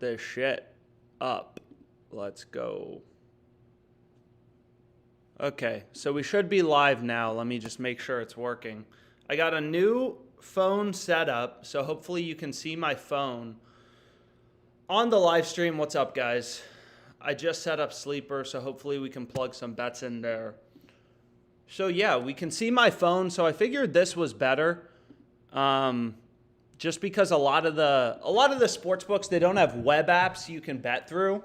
this shit up. Let's go. Okay, so we should be live now. Let me just make sure it's working. I got a new phone set up, so hopefully you can see my phone on the live stream. What's up, guys? I just set up Sleeper, so hopefully we can plug some bets in there. So yeah, we can see my phone, so I figured this was better. Just because a lot of the sports books, they don't have web apps you can bet through.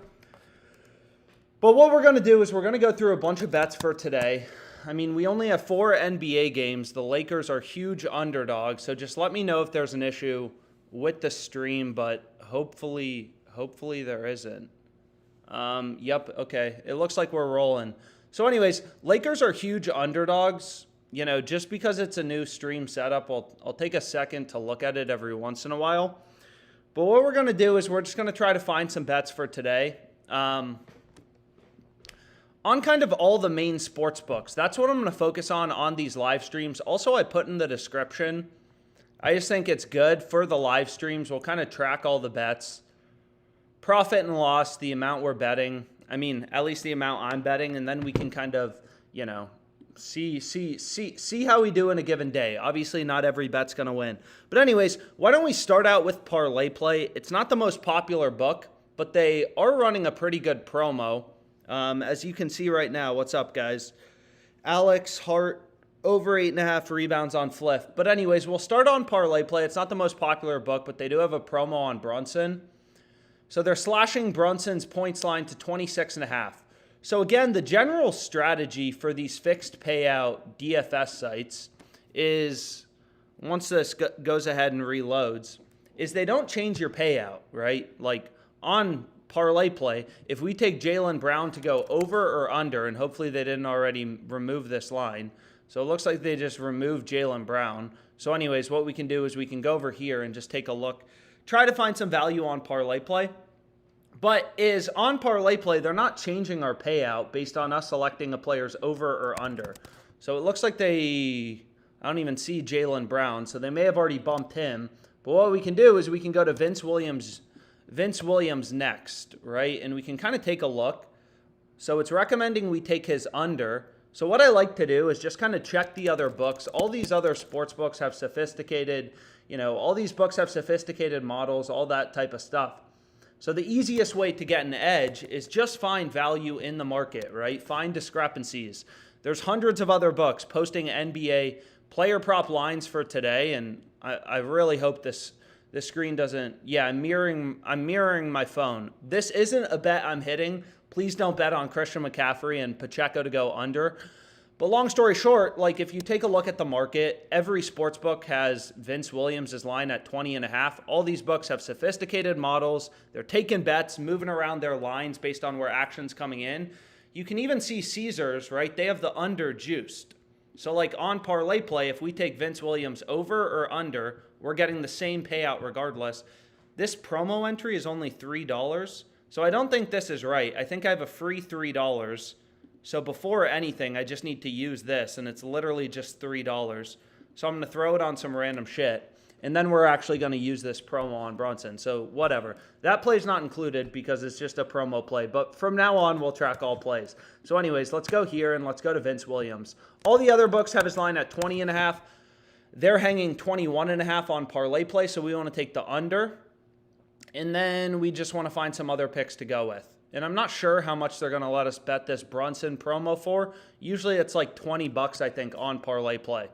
But what we're going to do is we're going to go through a bunch of bets for today. I mean, we only have 4 NBA games. The Lakers are huge underdogs, so just let me know if there's an issue with the stream, but hopefully there isn't. Yep, okay. It looks like we're rolling. So anyways, Lakers are huge underdogs. You know, just because it's a new stream setup, I'll take a second to look at it every once in a while. But what we're going to do is we're just going to try to find some bets for today. On kind of all the main sports books. That's what I'm going to focus on these live streams. Also, I put in the description. I just think it's good for the live streams. We'll kind of track all the bets. Profit and loss, the amount we're betting. I mean, at least the amount I'm betting. And then we can kind of, you know, see how we do in a given day. Obviously, not every bet's going to win. But anyways, why don't we start out with ParlayPlay? It's not the most popular book, but they are running a pretty good promo. As you can see right now, what's up, guys? Alex Hart, over 8.5 rebounds on Fliff. But anyways, we'll start on ParlayPlay. It's not the most popular book, but they do have a promo on Brunson. So they're slashing Brunson's points line to 26.5. So again, the general strategy for these fixed payout DFS sites is, once this goes ahead and reloads, is they don't change your payout, right? Like on ParlayPlay, if we take Jaylen Brown to go over or under, and hopefully they didn't already remove this line. So it looks like they just removed Jaylen Brown. So anyways, what we can do is we can go over here and just take a look, try to find some value on ParlayPlay. But is on ParlayPlay, they're not changing our payout based on us selecting a player's over or under. So it looks like I don't even see Jaylen Brown, so they may have already bumped him. But what we can do is we can go to Vince Williams next, right? And we can kind of take a look. So it's recommending we take his under. So what I like to do is just kind of check the other books. All these other sports books have sophisticated, all these books have sophisticated models, all that type of stuff. So the easiest way to get an edge is just find value in the market, right? Find discrepancies. There's hundreds of other books posting NBA player prop lines for today, and I really hope this screen doesn't. Yeah, I'm mirroring my phone. This isn't a bet I'm hitting. Please don't bet on Christian McCaffrey and Pacheco to go under. But long story short, like if you take a look at the market, every sports book has Vince Williams' line at 20.5. All these books have sophisticated models. They're taking bets, moving around their lines based on where action's coming in. You can even see Caesars, right? They have the under juiced. So like on ParlayPlay, if we take Vince Williams over or under, we're getting the same payout regardless. This promo entry is only $3. So I don't think this is right. I think I have a free $3. So before anything, I just need to use this, and it's literally just $3. So I'm going to throw it on some random shit, and then we're actually going to use this promo on Brunson. So whatever. That play's not included because it's just a promo play, but from now on, we'll track all plays. So anyways, let's go here, and let's go to Vince Williams. All the other books have his line at 20.5. They're hanging 21.5 on ParlayPlay, so we want to take the under, and then we just want to find some other picks to go with. And I'm not sure how much they're going to let us bet this Brunson promo for. Usually it's like $20, I think, on ParlayPlay.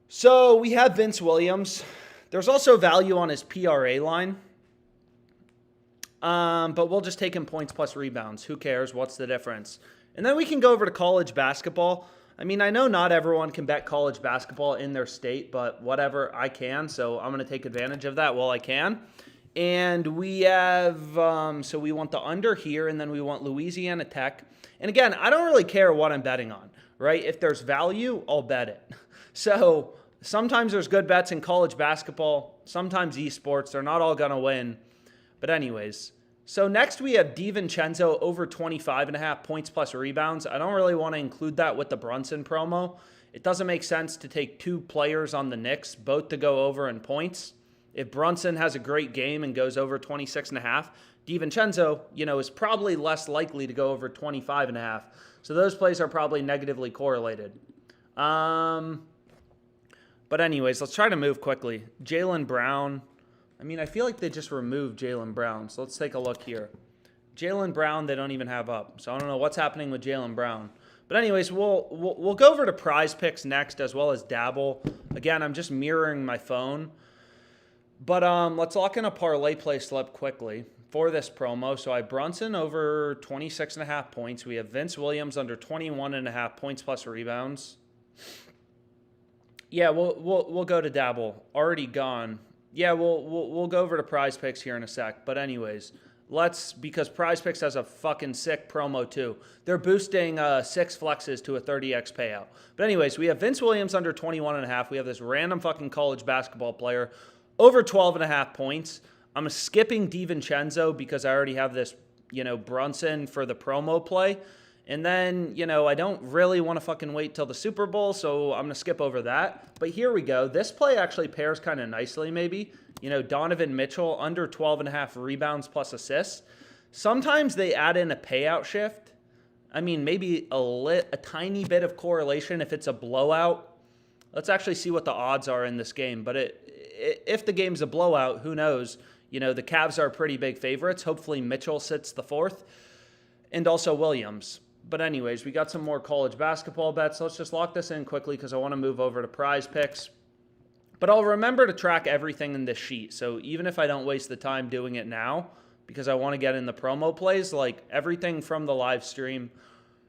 So we have Vince Williams. There's also value on his PRA line. But we'll just take him points plus rebounds. Who cares? What's the difference? And then we can go over to college basketball. I mean, I know not everyone can bet college basketball in their state, but whatever, I can. So I'm going to take advantage of that while I can. And we have, so we want the under here, and then we want Louisiana Tech. And again, I don't really care what I'm betting on, right? If there's value, I'll bet it. So sometimes there's good bets in college basketball, sometimes esports. They're not all going to win. But anyways, so next we have DiVincenzo over 25.5 points plus rebounds. I don't really want to include that with the Brunson promo. It doesn't make sense to take 2 players on the Knicks, both to go over in points. If Brunson has a great game and goes over 26.5, DiVincenzo, is probably less likely to go over 25.5. So those plays are probably negatively correlated. But anyways, let's try to move quickly. Jaylen Brown. I feel like they just removed Jaylen Brown. So let's take a look here. Jaylen Brown, they don't even have up. So I don't know what's happening with Jaylen Brown. But anyways, we'll go over to PrizePicks next, as well as Dabble. Again, I'm just mirroring my phone. But let's lock in a ParlayPlay slip quickly for this promo. So I have Brunson over 26.5 points. We have Vince Williams under 21.5 points plus rebounds. Yeah, we'll go to Dabble. Already gone. Yeah, we'll go over to PrizePicks here in a sec. But anyways, because PrizePicks has a fucking sick promo too. They're boosting 6 flexes to a 30x payout. But anyways, we have Vince Williams under 21.5. We have this random fucking college basketball player over 12.5 points. I'm skipping DiVincenzo because I already have this, Brunson for the promo play. And then, I don't really want to fucking wait till the Super Bowl, so I'm going to skip over that. But here we go. This play actually pairs kind of nicely, maybe. Donovan Mitchell under 12.5 rebounds plus assists. Sometimes they add in a payout shift. Maybe a tiny bit of correlation if it's a blowout. Let's actually see what the odds are in this game. But if the game's a blowout, who knows? The Cavs are pretty big favorites. Hopefully Mitchell sits the fourth. And also Williams. But anyways, we got some more college basketball bets. Let's just lock this in quickly because I want to move over to PrizePicks. But I'll remember to track everything in this sheet. So even if I don't waste the time doing it now, because I want to get in the promo plays, like everything from the live stream.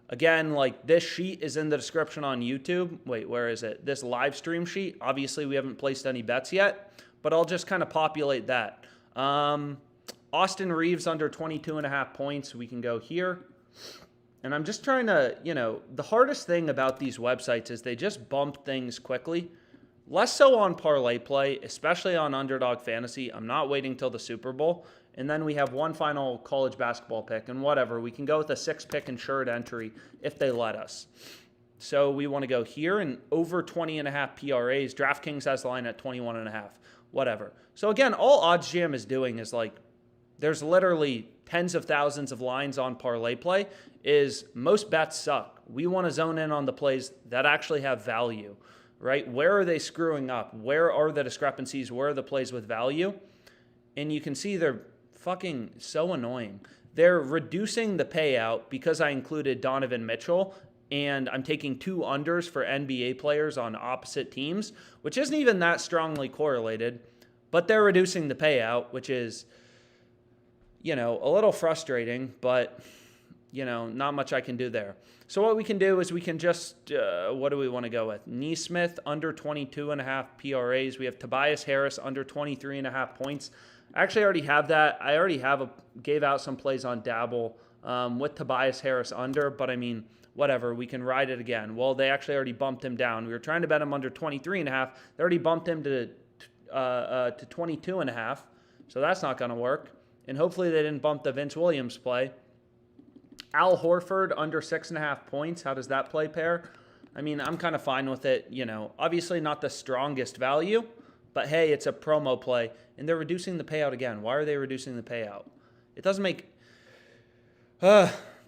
Again, like this sheet is in the description on YouTube. Wait, where is it? This live stream sheet. Obviously, we haven't placed any bets yet, but I'll just kind of populate that. Austin Reeves under 22.5 points. We can go here. And I'm just trying to, the hardest thing about these websites is they just bump things quickly. Less so on ParlayPlay, especially on Underdog Fantasy. I'm not waiting till the Super Bowl. And then we have one final college basketball pick. And whatever, we can go with a 6-pick insured entry if they let us. So we want to go here and over 20.5 PRAs. DraftKings has the line at 21.5. Whatever. So again, all OddsJam is doing is like, there's literally tens of thousands of lines on ParlayPlay, is most bets suck. We want to zone in on the plays that actually have value, right? Where are they screwing up? Where are the discrepancies? Where are the plays with value? And you can see they're fucking so annoying. They're reducing the payout because I included Donovan Mitchell, and I'm taking 2 unders for NBA players on opposite teams, which isn't even that strongly correlated, but they're reducing the payout, which is, a little frustrating, but, not much I can do there. So what we can do is we can just, what do we want to go with? Neesmith under 22.5 PRAs. We have Tobias Harris under 23.5 points. I actually already have that. I already gave out some plays on Dabble with Tobias Harris under, but whatever, we can ride it again. Well, they actually already bumped him down. We were trying to bet him under 23.5. They already bumped him to 22.5, so that's not going to work. And hopefully they didn't bump the Vince Williams play. Al Horford under 6.5 points. How does that play pair? I'm kind of fine with it. Obviously not the strongest value, but hey, it's a promo play. And they're reducing the payout again. Why are they reducing the payout? It doesn't make...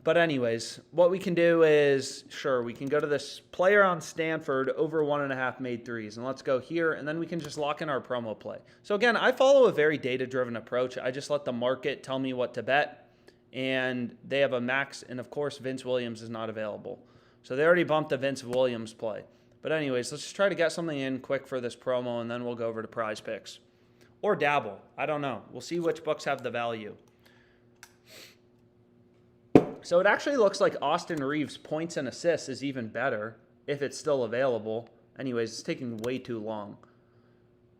But anyways, what we can do is, sure, we can go to this player on Stanford over 1.5 made threes. And let's go here, and then we can just lock in our promo play. So again, I follow a very data-driven approach. I just let the market tell me what to bet. And they have a max, and of course, Vince Williams is not available. So they already bumped the Vince Williams play. But anyways, let's just try to get something in quick for this promo, and then we'll go over to PrizePicks. Or Dabble. I don't know. We'll see which books have the value. So it actually looks like Austin Reeves' points and assists is even better if it's still available. Anyways, it's taking way too long.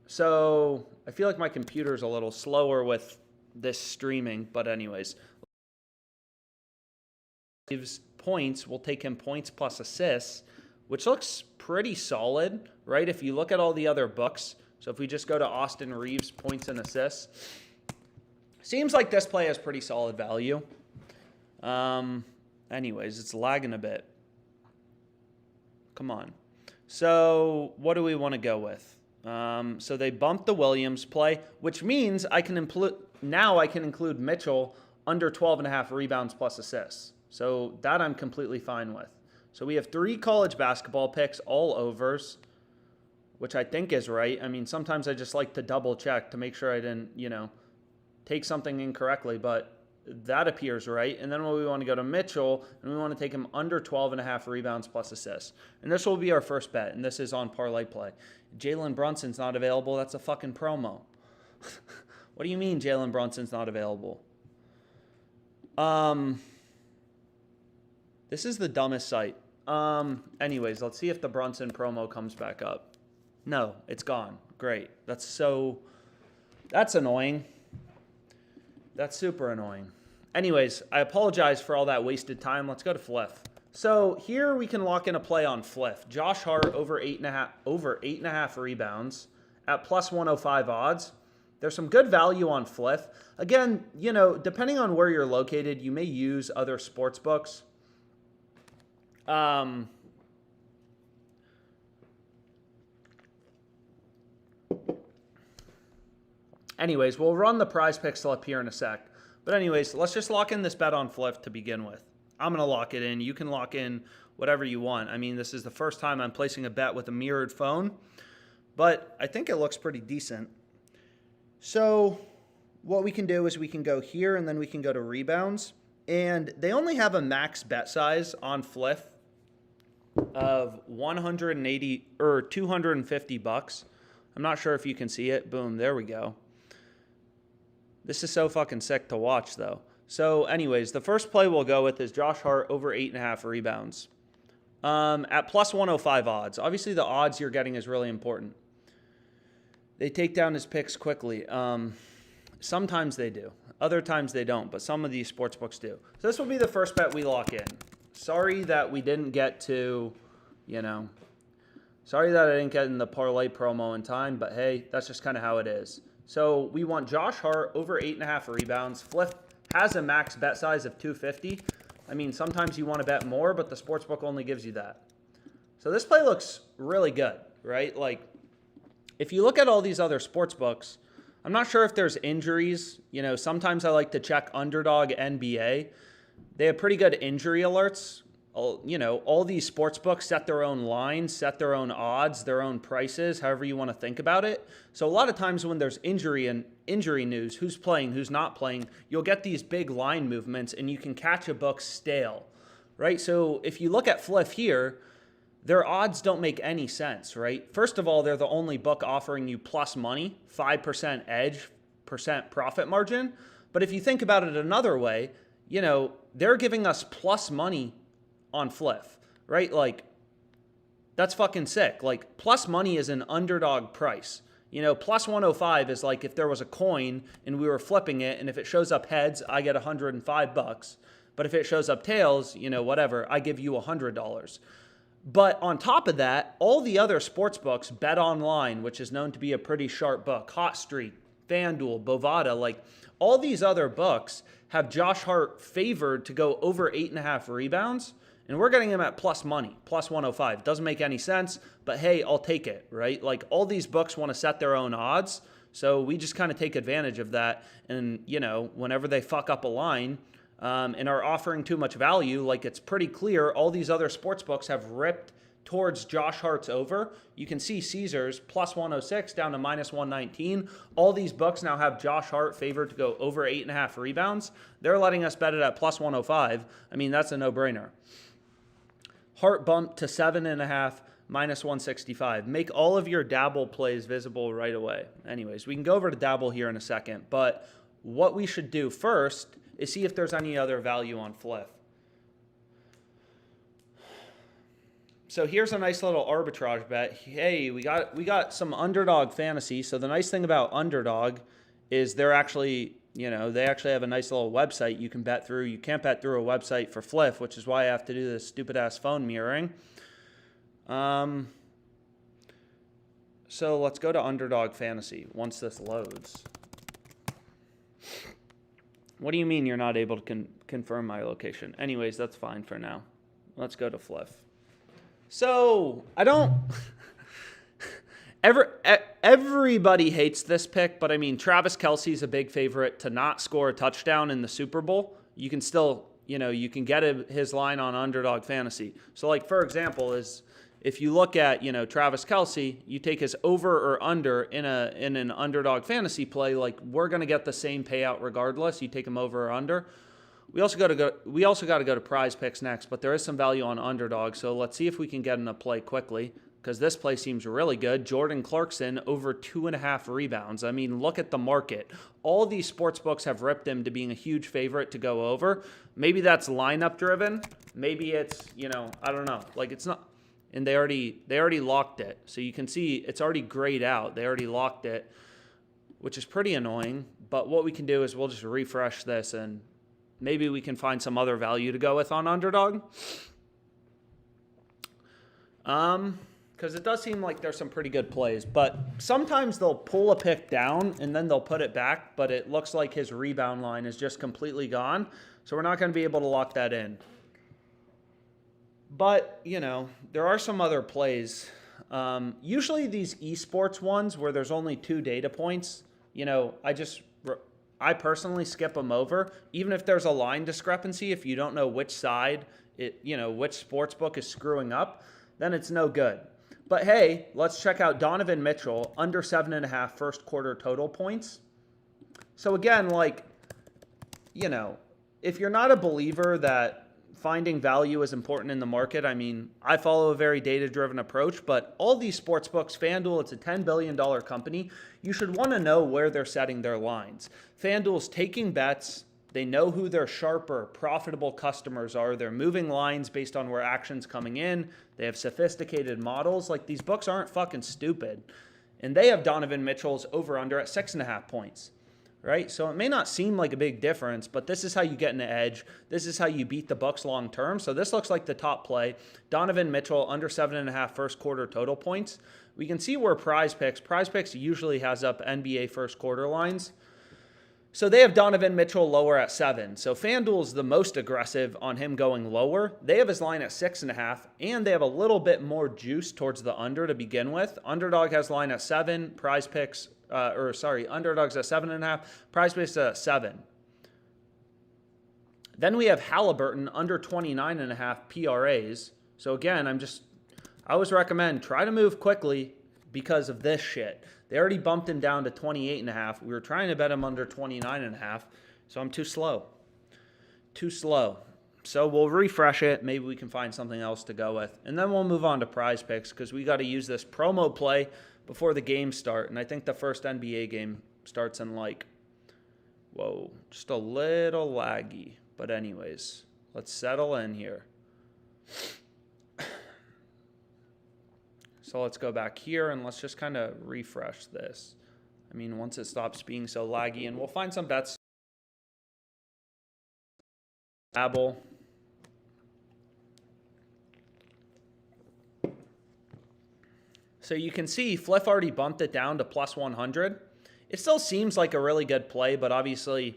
So I feel like my computer's a little slower with this streaming. But anyways, Reeves' points, we'll take him points plus assists, which looks pretty solid, right? If you look at all the other books. So if we just go to Austin Reeves' points and assists, seems like this play has pretty solid value. Anyways, it's lagging a bit. Come on. So what do we want to go with? So they bumped the Williams play, which means I can include Mitchell under 12.5 rebounds plus assists. So that I'm completely fine with. So we have 3 college basketball picks, all overs, which I think is right. I mean, sometimes I just like to double check to make sure I didn't, take something incorrectly, but that appears right. And then we want to go to Mitchell, and we want to take him under 12.5 rebounds plus assists. And this will be our first bet, and this is on ParlayPlay. Jalen Brunson's not available. That's a fucking promo. What do you mean Jalen Brunson's not available? This is the dumbest site. Anyways, let's see if the Brunson promo comes back up. No, it's gone. Great. That's annoying. That's super annoying. Anyways, I apologize for all that wasted time. Let's go to Fliff. So here we can lock in a play on Fliff. Josh Hart over 8.5 rebounds at plus 105 odds. There's some good value on Fliff. Again, depending on where you're located, you may use other sports books. Anyways, we'll run the PrizePicks up here in a sec. But anyways, let's just lock in this bet on Fliff to begin with. I'm going to lock it in. You can lock in whatever you want. I mean, this is the first time I'm placing a bet with a mirrored phone, but I think it looks pretty decent. So what we can do is we can go here and then we can go to rebounds. And they only have a max bet size on Fliff of 180 or 250 bucks. I'm not sure if you can see it. Boom, there we go. This is so fucking sick to watch, though. So, anyways, the first play we'll go with is Josh Hart over 8.5 rebounds at plus 105 odds. Obviously, the odds you're getting is really important. They take down his picks quickly. Sometimes they do. Other times they don't, but some of these sports books do. So this will be the first bet we lock in. Sorry that we didn't get to, sorry that I didn't get in the parlay promo in time, but hey, that's just kind of how it is. So we want Josh Hart over 8.5 rebounds. Fliff has a max bet size of 250. I mean, sometimes you want to bet more, but the sportsbook only gives you that. So this play looks really good, right? Like, if you look at all these other sports books, I'm not sure if there's injuries. Sometimes I like to check Underdog NBA. They have pretty good injury alerts. All these sports books set their own lines, set their own odds, their own prices, however you want to think about it. So a lot of times when there's injury news, who's playing, who's not playing, you'll get these big line movements and you can catch a book stale, right? So if you look at Fliff here, their odds don't make any sense, right? First of all, they're the only book offering you plus money, 5% edge, percent profit margin. But if you think about it another way, they're giving us plus money on Fliff, right? Like, that's fucking sick. Like, plus money is an underdog price. Plus 105 is like if there was a coin and we were flipping it, and if it shows up heads, I get 105 bucks. But if it shows up tails, whatever, I give you $100. But on top of that, all the other sports books, Bet Online, which is known to be a pretty sharp book, Hot Streak, FanDuel, Bovada, like all these other books have Josh Hart favored to go over 8.5 rebounds. And we're getting him at plus money, plus 105. Doesn't make any sense, but hey, I'll take it, right? Like, all these books want to set their own odds, so we just kind of take advantage of that. And, whenever they fuck up a line and are offering too much value, like, it's pretty clear all these other sports books have ripped towards Josh Hart's over. You can see Caesars plus 106 down to minus 119. All these books now have Josh Hart favored to go over 8.5 rebounds. They're letting us bet it at plus 105. I mean, that's a no-brainer. Hart bumped to 7.5, minus 165. Make all of your Dabble plays visible right away. Anyways, we can go over to Dabble here in a second, but what we should do first is see if there's any other value on Fliff. So here's a nice little arbitrage bet. Hey, we got some Underdog Fantasy. So the nice thing about Underdog is they're actually, they actually have a nice little website you can bet through. You can't bet through a website for Fliff, which is why I have to do this stupid-ass phone mirroring. So let's go to Underdog Fantasy once this loads. What do you mean you're not able to confirm my location? Anyways, that's fine for now. Let's go to Fliff. So I don't everybody hates this pick, but I mean, Travis Kelce's a big favorite to not score a touchdown in the Super Bowl. You can still, you can get his line on Underdog Fantasy. So, like, for example, if you look at, Travis Kelce, you take his over or under in an Underdog Fantasy play, like, we're going to get the same payout regardless. You take him over or under. We also got to go to PrizePicks next, but there is some value on Underdog. So let's see if we can get in a play quickly, because this play seems really good. Jordan Clarkson over 2.5 rebounds. I mean, look at the market. All these sports books have ripped him to being a huge favorite to go over. Maybe that's lineup driven. Maybe it's, I don't know. Like, it's not, and they already locked it. So you can see it's already grayed out. They already locked it, which is pretty annoying. But what we can do is we'll just refresh this, and maybe we can find some other value to go with on Underdog. Because it does seem like there's some pretty good plays. But sometimes they'll pull a pick down, and then they'll put it back. But it looks like his rebound line is just completely gone. So we're not going to be able to lock that in. But, there are some other plays. Usually these esports ones where there's only 2 data points, I personally skip them over. Even if there's a line discrepancy, if you don't know which side, which sports book is screwing up, then it's no good. But hey, let's check out Donovan Mitchell, under 7.5 first quarter total points. So again, if you're not a believer that finding value is important in the market, I mean, I follow a very data-driven approach, but all these sports books, FanDuel, it's a $10 billion company. You should want to know where they're setting their lines. FanDuel's taking bets. They know who their sharper, profitable customers are. They're moving lines based on where action's coming in. They have sophisticated models. Like, these books aren't fucking stupid. And they have Donovan Mitchell's over-under at 6.5 points. Right? So it may not seem like a big difference, but this is how you get an edge. This is how you beat the Bucks long term. So this looks like the top play. Donovan Mitchell, under 7.5 first quarter total points. We can see where PrizePicks usually has up NBA first quarter lines. So they have Donovan Mitchell lower at 7. So FanDuel's the most aggressive on him going lower. They have his line at 6.5, and they have a little bit more juice towards the under to begin with. Underdog has line at 7. Underdog's at 7.5. PrizePicks at 7. Then we have Halliburton under 29.5 PRAs. So again, I always recommend try to move quickly because of this shit. They already bumped him down to 28.5. We were trying to bet him under 29.5, so I'm too slow. So we'll refresh it. Maybe we can find something else to go with. And then we'll move on to PrizePicks because we got to use this promo play before the games start. And I think the first NBA game starts in just a little laggy. But anyways, let's settle in here. So let's go back here and let's just kind of refresh this. I mean, once it stops being so laggy, and we'll find some bets. Dabble. So you can see Fliff already bumped it down to plus 100. It still seems like a really good play, but obviously,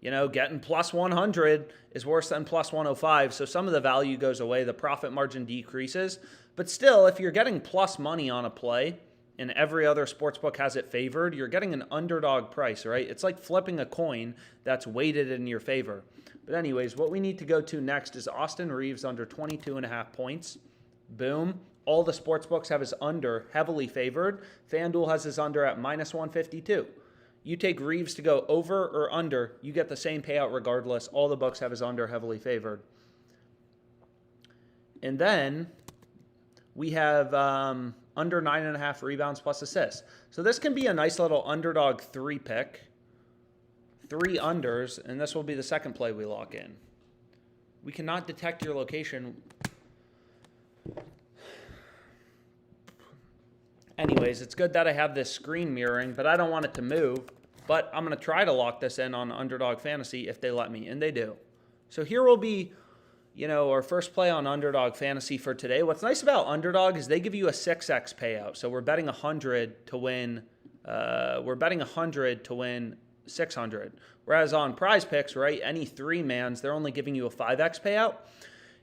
getting plus 100 is worse than plus 105. So some of the value goes away. The profit margin decreases. But still, if you're getting plus money on a play and every other sportsbook has it favored, you're getting an underdog price, right? It's like flipping a coin that's weighted in your favor. But anyways, what we need to go to next is Austin Reeves under 22.5 points. Boom. All the sportsbooks have his under heavily favored. FanDuel has his under at minus 152. You take Reeves to go over or under, you get the same payout regardless. All the books have his under heavily favored. And then we have under 9.5 rebounds plus assists. So this can be a nice little underdog 3 pick. 3 unders, and this will be the second play we lock in. We cannot detect your location. Anyways, it's good that I have this screen mirroring, but I don't want it to move. But I'm going to try to lock this in on Underdog Fantasy if they let me, and they do. So here will be, our first play on Underdog Fantasy for today. What's nice about Underdog is they give you a 6x payout. So we're betting 100 to win. We're betting 100 to win 600. Whereas on PrizePicks, right, any 3-mans, they're only giving you a 5x payout.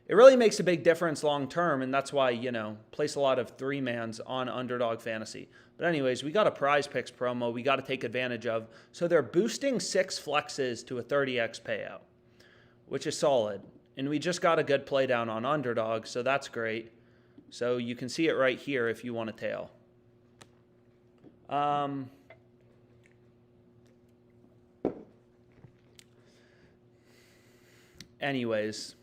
it really makes a big difference long term, and that's why, you know, place a lot of 3-mans on Underdog Fantasy. But anyways, we got a PrizePicks promo we got to take advantage of. So they're boosting 6 flexes to a 30x payout, which is solid. And we just got a good play down on Underdog, so that's great. So you can see it right here if you want a tail. Anyways,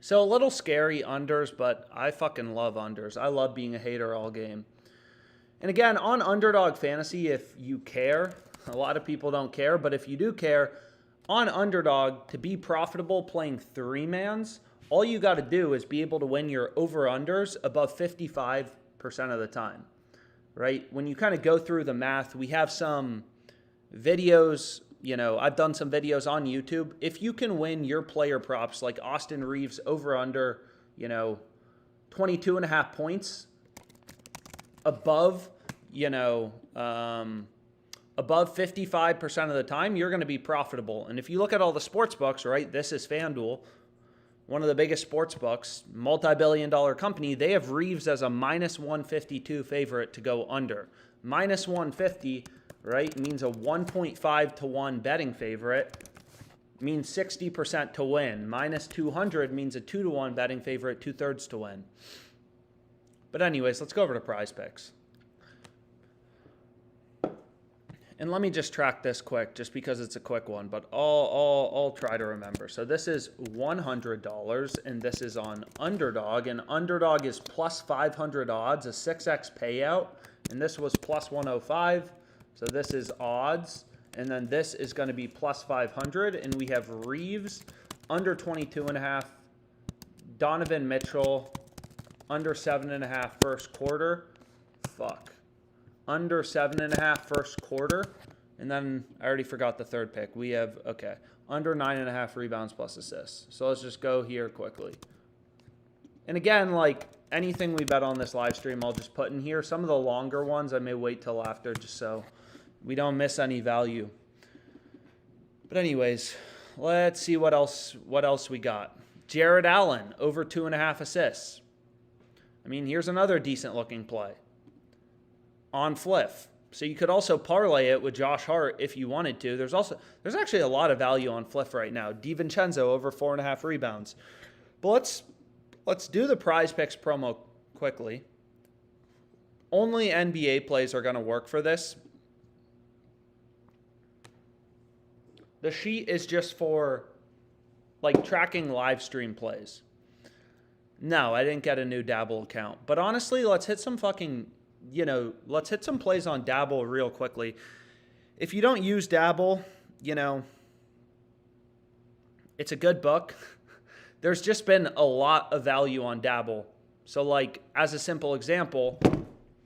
so a little scary unders, but I fucking love unders. I love being a hater all game. And again, on Underdog Fantasy, if you care, a lot of people don't care, but if you do care, on Underdog, to be profitable playing 3-mans, all you got to do is be able to win your over-unders above 55% of the time, right? When you kind of go through the math, we have some videos, you know, I've done some videos on YouTube. If you can win your player props like Austin Reeves over-under, you know, 22.5 points, above, you know, above 55% of the time, you're going to be profitable. And if you look at all the sports books, right, this is FanDuel, one of the biggest sports books, multi-billion-dollar company, they have Reeves as a minus 152 favorite to go under. Minus 150, right, means a 1.5 to 1 betting favorite, means 60% to win. Minus 200 means a 2 to 1 betting favorite, 2/3 to win. But anyways, let's go over to PrizePicks. And let me just track this quick, just because it's a quick one, but I'll try to remember. So this is $100, and this is on Underdog, and Underdog is plus 500 odds, a 6x payout, and this was plus 105. So this is odds, and then this is going to be plus 500, and we have Reeves under 22.5, Donovan Mitchell under 7.5 first quarter. Under 7.5 first quarter. And then I already forgot the third pick. We have, okay, under 9.5 rebounds plus assists. So let's just go here quickly. And again, like anything we bet on this live stream, I'll just put in here. Some of the longer ones I may wait till after just so we don't miss any value. But anyways, let's see what else we got. Jared Allen over 2.5 assists. I mean, here's another decent looking play on Fliff. So you could also parlay it with Josh Hart if you wanted to. There's actually a lot of value on Fliff right now. DiVincenzo over 4.5 rebounds. But let's do the PrizePicks promo quickly. Only NBA plays are going to work for this. The sheet is just for like tracking live stream plays. No, I didn't get a new Dabble account. But honestly, let's hit some fucking, you know, let's hit some plays on Dabble real quickly. If you don't use Dabble, you know, it's a good book. There's just been a lot of value on Dabble. So like, as a simple example,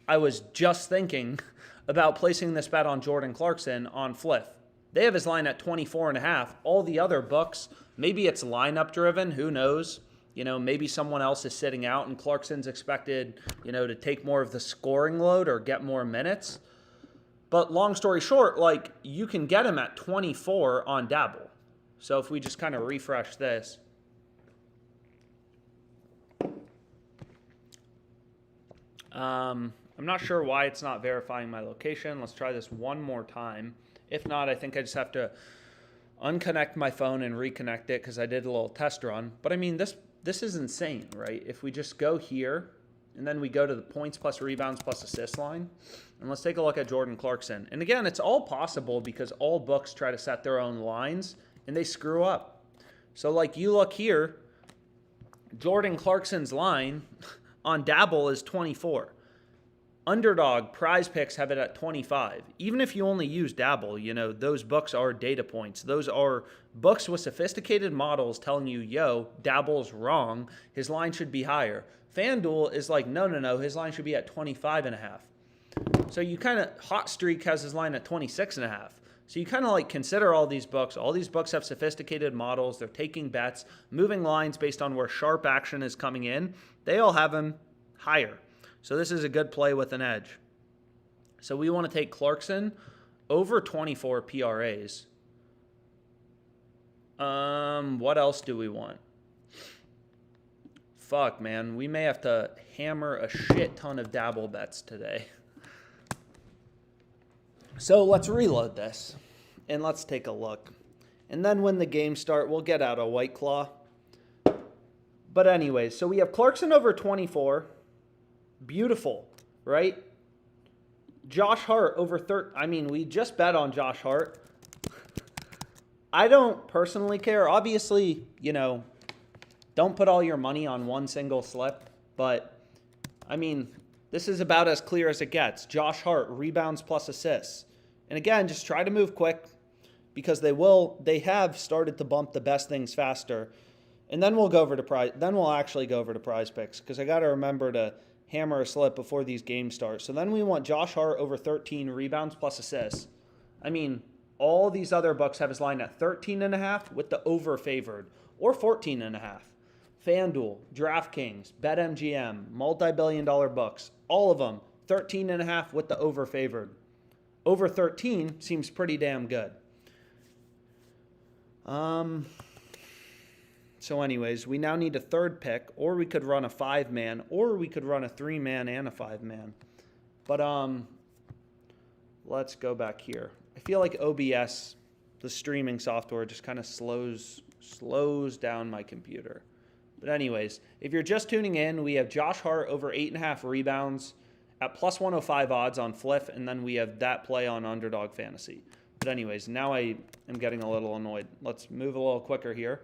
I was just thinking about placing this bet on Jordan Clarkson on Fliff. They have his line at 24.5. All the other books, maybe it's lineup driven, who knows? You know, maybe someone else is sitting out and Clarkson's expected, you know, to take more of the scoring load or get more minutes. But long story short, like, you can get him at 24 on Dabble. So if we just kind of refresh this. I'm not sure why it's not verifying my location. Let's try this one more time. If not, I think I just have to unconnect my phone and reconnect it because I did a little test run. But I mean, this is insane, right? If we just go here and then we go to the points plus rebounds plus assist line, and let's take a look at Jordan Clarkson. And again, it's all possible because all books try to set their own lines and they screw up. So like you look here, Jordan Clarkson's line on Dabble is 24. Underdog, PrizePicks have it at 25. Even if you only use Dabble, you know, those books are data points. Those are books with sophisticated models telling you, yo, Dabble's wrong. His line should be higher. FanDuel is like, no, his line should be at 25.5. So you kind of, Hot Streak has his line at 26.5. So you kind of like consider all these books. All these books have sophisticated models. They're taking bets, moving lines based on where sharp action is coming in. They all have them higher. So this is a good play with an edge. So we want to take Clarkson over 24 PRAs. What else do we want? fuck, man. We may have to hammer a shit ton of Dabble bets today. So let's reload this, and let's take a look. And then when the games start, we'll get out a White Claw. But anyways, so we have Clarkson over 24. Beautiful, right? Josh Hart over 30. I mean, we just bet on Josh Hart. I don't personally care. Obviously, you know, don't put all your money on one single slip. But, I mean, this is about as clear as it gets. Josh Hart, rebounds plus assists. And again, just try to move quick because they have started to bump the best things faster. And then we'll go over to then we'll actually go over to PrizePicks because I got to remember to hammer a slip before these games start. So then we want Josh Hart over 13 rebounds plus assists. I mean, all these other books have his line at 13.5 with the over favored, or 14.5. FanDuel, DraftKings, BetMGM, multi-billion-dollar books, all of them 13.5 with the over favored. Over 13 seems pretty damn good. So anyways, we now need a third pick, or we could run a 5-man, or we could run a 3-man and a 5-man. But let's go back here. I feel like OBS, the streaming software, just kind of slows down my computer. But anyways, if you're just tuning in, we have Josh Hart over 8.5 rebounds at plus 105 odds on Fliff, and then we have that play on Underdog Fantasy. But anyways, now I am getting a little annoyed. Let's move a little quicker here.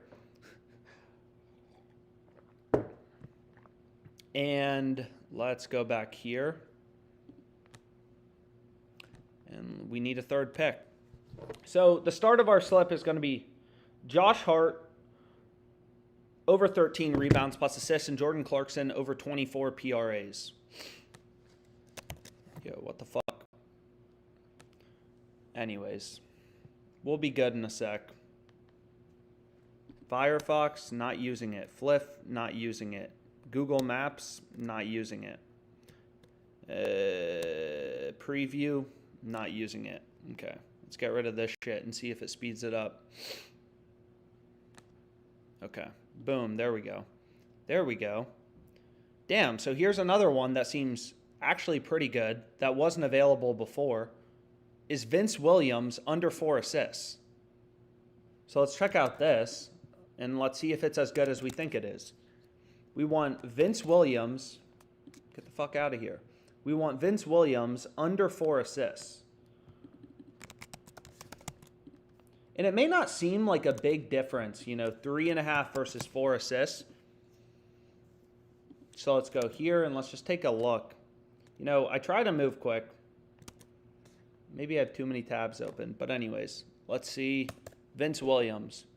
And let's go back here. And we need a third pick. So the start of our slip is going to be Josh Hart over 13 rebounds plus assists and Jordan Clarkson over 24 PRAs. Yo, what the fuck? Anyways, we'll be good in a sec. Firefox, not using it. Fliff, not using it. Google Maps, not using it. Preview, not using it. Okay, let's get rid of this shit and see if it speeds it up. Okay, boom, there we go. There we go. Damn, so here's another one that seems actually pretty good that wasn't available before, is Vince Williams under 4 assists. So let's check out this, and let's see if it's as good as we think it is. We want Vince Williams, get the fuck out of here. We want Vince Williams under 4 assists. And it may not seem like a big difference, you know, 3.5 versus 4 assists. So let's go here and let's just take a look. You know, I try to move quick. Maybe I have too many tabs open. But anyways, let's see Vince Williams.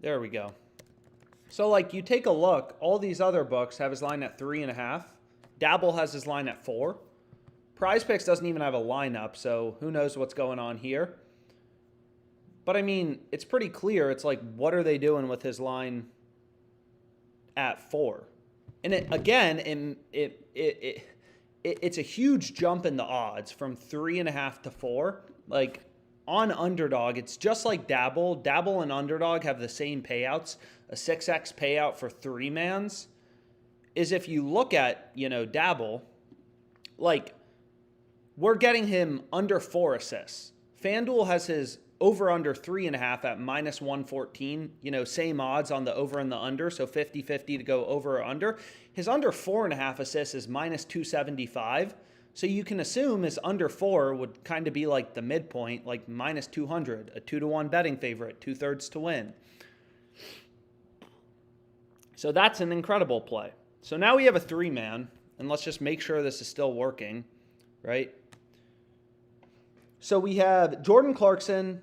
There we go. So, like, you take a look. All these other books have his line at 3.5. Dabble has his line at 4. PrizePicks doesn't even have a lineup, so who knows what's going on here. But, I mean, it's pretty clear. It's like, what are they doing with his line at 4? And, it's a huge jump in the odds from 3.5 to 4. Like, on Underdog, it's just like Dabble. Dabble and Underdog have the same payouts. A 6x payout for 3-mans is if you look at, you know, Dabble, like, we're getting him under 4 assists. FanDuel has his over under 3.5 at minus 114. You know, same odds on the over and the under, so 50-50 to go over or under. His under 4.5 assists is minus 275. So you can assume his under 4 would kind of be like the midpoint, like minus 200, a 2-to-1 betting favorite, 2/3 to win. So that's an incredible play. So now we have a 3-man, and let's just make sure this is still working, right? So we have Jordan Clarkson,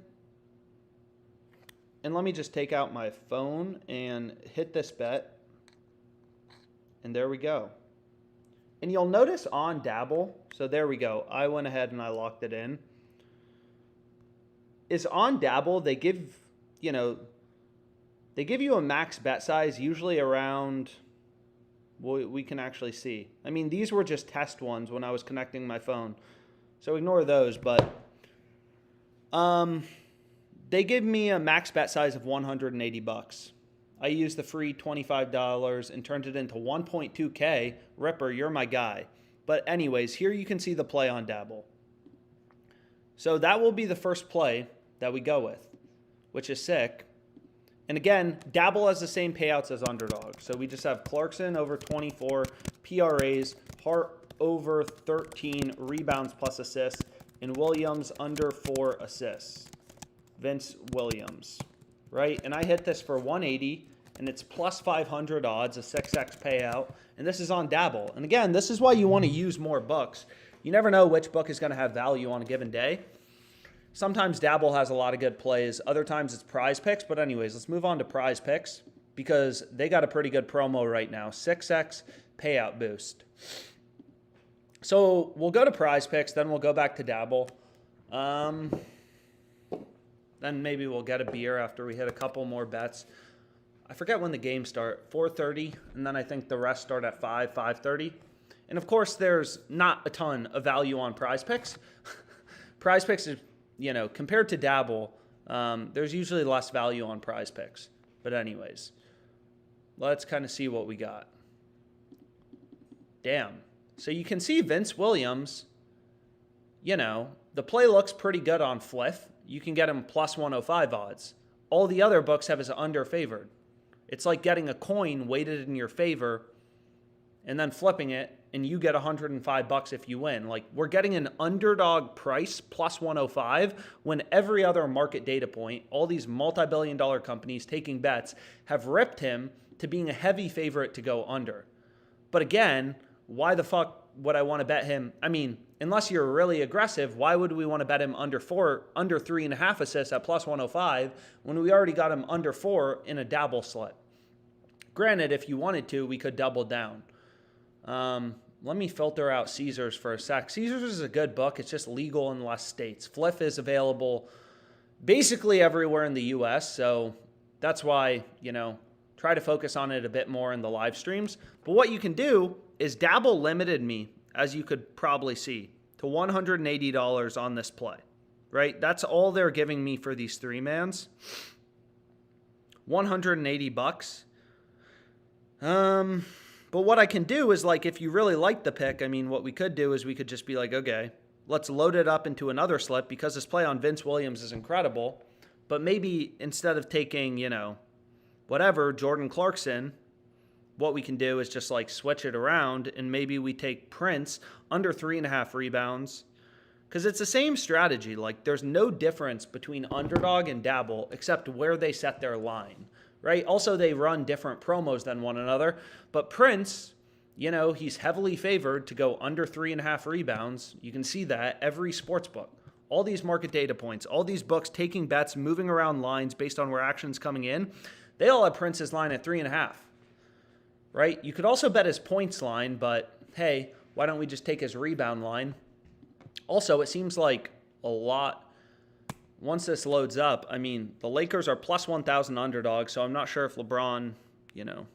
and let me just take out my phone and hit this bet, and there we go. And you'll notice on Dabble, so there we go. I went ahead and I locked it in. Is on Dabble, they give, you know, they give you a max bet size, usually around, well, we can actually see. I mean, these were just test ones when I was connecting my phone. So ignore those, but they give me a max bet size of $180. I used the free $25 and turned it into 1.2K. Ripper, you're my guy. But anyways, here you can see the play on Dabble. So that will be the first play that we go with, which is sick. And again, Dabble has the same payouts as Underdog. So we just have Clarkson over 24, PRAs, Hart over 13, rebounds plus assists, and Williams under 4 assists. Vince Williams, right? And I hit this for 180, and it's plus 500 odds, a 6x payout. And this is on Dabble. And again, this is why you want to use more books. You never know which book is going to have value on a given day. Sometimes Dabble has a lot of good plays. Other times it's PrizePicks. But anyways, let's move on to PrizePicks because they got a pretty good promo right now. 6x payout boost. So we'll go to PrizePicks, then we'll go back to Dabble. Then maybe we'll get a beer after we hit a couple more bets. I forget when the games start, 4:30, and then I think the rest start at 5:30. And of course, there's not a ton of value on PrizePicks. PrizePicks is, you know, compared to Dabble, there's usually less value on PrizePicks. But anyways, let's kind of see what we got. Damn. So you can see Vince Williams, you know, the play looks pretty good on Fliff. You can get him plus 105 odds. All the other books have his under favored. It's like getting a coin weighted in your favor and then flipping it, and you get $105 if you win. Like, we're getting an underdog price plus 105 when every other market data point, all these multi-billion-dollar companies taking bets, have ripped him to being a heavy favorite to go under. But again, why the fuck would I want to bet him? I mean, unless you're really aggressive, why would we want to bet him under 3.5 assists at plus 105 when we already got him under 4 in a Dabble slip? Granted, if you wanted to, we could double down. Let me filter out Caesars for a sec. Caesars is a good book. It's just legal in less states. Fliff is available basically everywhere in the U.S., so that's why, you know, try to focus on it a bit more in the live streams. But what you can do is Dabble limited me, as you could probably see, to $180 on this play, right? That's all they're giving me for these 3-mans. $180. But what I can do is, like, if you really like the pick, I mean, what we could do is we could just be like, okay, let's load it up into another slip because this play on Vince Williams is incredible. But maybe instead of taking, you know, whatever, Jordan Clarkson, what we can do is just like switch it around and maybe we take Prince under 3.5 rebounds because it's the same strategy. Like, there's no difference between Underdog and Dabble except where they set their line, right? Also, they run different promos than one another, but Prince, you know, he's heavily favored to go under 3.5 rebounds. You can see that every sports book, all these market data points, all these books taking bets, moving around lines based on where action's coming in, they all have Prince's line at 3.5. Right? You could also bet his points line, but hey, why don't we just take his rebound line? Also, it seems like a lot, once this loads up, I mean, the Lakers are plus 1,000 underdogs, so I'm not sure if LeBron, you know,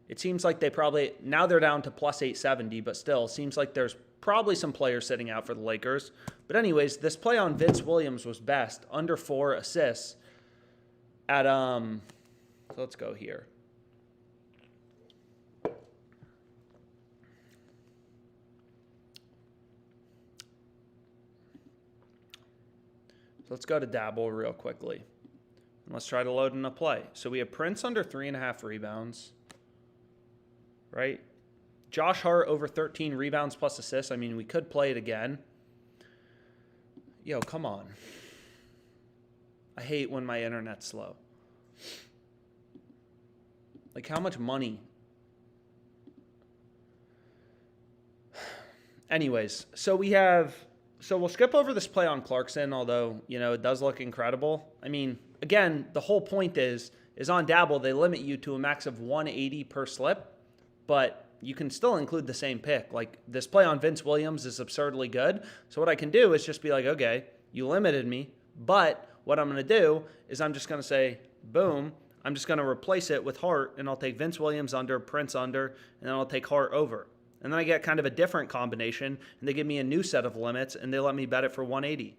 it seems like they probably, now they're down to plus 870, but still, seems like there's probably some players sitting out for the Lakers. But anyways, this play on Vince Williams was best, under 4 assists at, so let's go here. Let's go to Dabble real quickly. And let's try to load in a play. So we have Prince under 3.5 rebounds, right? Josh Hart over 13 rebounds plus assists. I mean, we could play it again. Yo, come on. I hate when my internet's slow. Like, how much money? Anyways, so we'll skip over this play on Clarkson, although, you know, it does look incredible. I mean, again, the whole point is on Dabble, they limit you to a max of 180 per slip, but you can still include the same pick. Like, this play on Vince Williams is absurdly good. So what I can do is just be like, okay, you limited me, but what I'm going to do is I'm just going to say, boom, I'm just going to replace it with Hart, and I'll take Vince Williams under, Prince under, and then I'll take Hart over. And then I get kind of a different combination, and they give me a new set of limits, and they let me bet it for 180.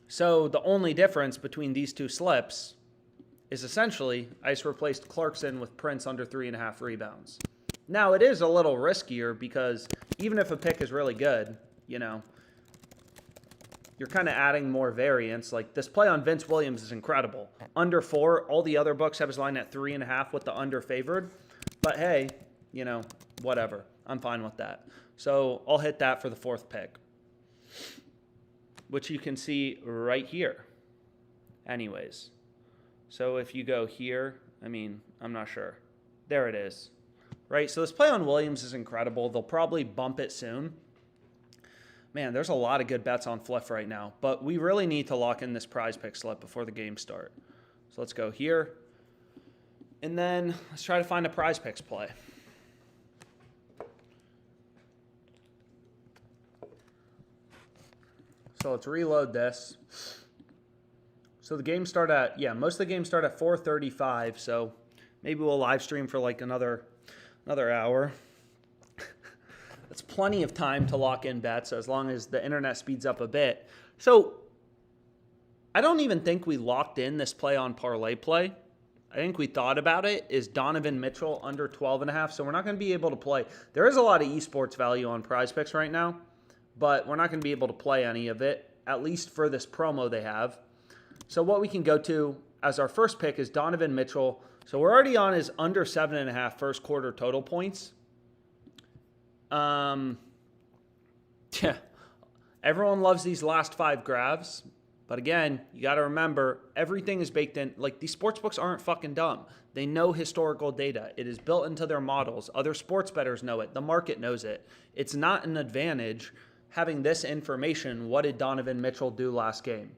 So the only difference between these two slips is essentially I just replaced Clarkson with Prince under 3.5 rebounds. Now, it is a little riskier because even if a pick is really good, you know, you're kind of adding more variance. Like this play on Vince Williams is incredible. Under 4, all the other books have his line at 3.5 with the under favored. But hey, you know, whatever. I'm fine with that. So I'll hit that for the 4th pick, which you can see right here. Anyways, so if you go here, I mean, I'm not sure. There it is. Right, so this play on Williams is incredible. They'll probably bump it soon. Man, there's a lot of good bets on Fliff right now, but we really need to lock in this PrizePicks slip before the game start. So let's go here, and then let's try to find a PrizePicks play. So let's reload this. So the game start at, most of the games start at 4:35, so maybe we'll live stream for like another hour. That's plenty of time to lock in bets as long as the internet speeds up a bit. So I don't even think we locked in this play on ParlayPlay. I think we thought about it, is Donovan Mitchell under 12.5. So we're not going to be able to play. There is a lot of esports value on PrizePicks right now, but we're not going to be able to play any of it, at least for this promo they have. So what we can go to as our first pick is Donovan Mitchell. So we're already on his under 7.5 first quarter total points. Yeah, everyone loves these last 5 graphs, but again, you got to remember everything is baked in. Like, these sports books aren't fucking dumb. They know historical data. It is built into their models. Other sports bettors know it. The market knows it. It's not an advantage having this information. What did Donovan Mitchell do last game?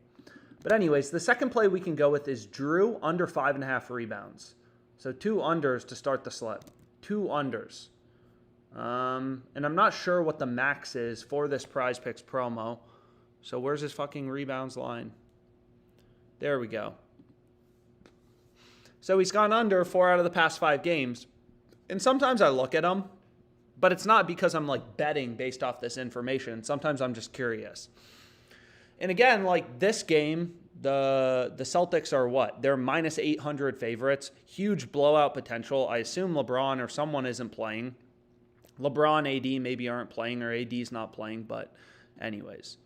But anyways, the second play we can go with is Drew under 5.5 rebounds. So 2 unders to start the slip. 2 unders. And I'm not sure what the max is for this PrizePicks promo. So where's his fucking rebounds line? There we go. So he's gone under 4 out of the past 5 games. And sometimes I look at him, but it's not because I'm like betting based off this information. Sometimes I'm just curious. And again, like this game, the Celtics are what? They're minus 800 favorites. Huge blowout potential. I assume LeBron or someone isn't playing. LeBron, AD maybe aren't playing, or AD's not playing, but anyways.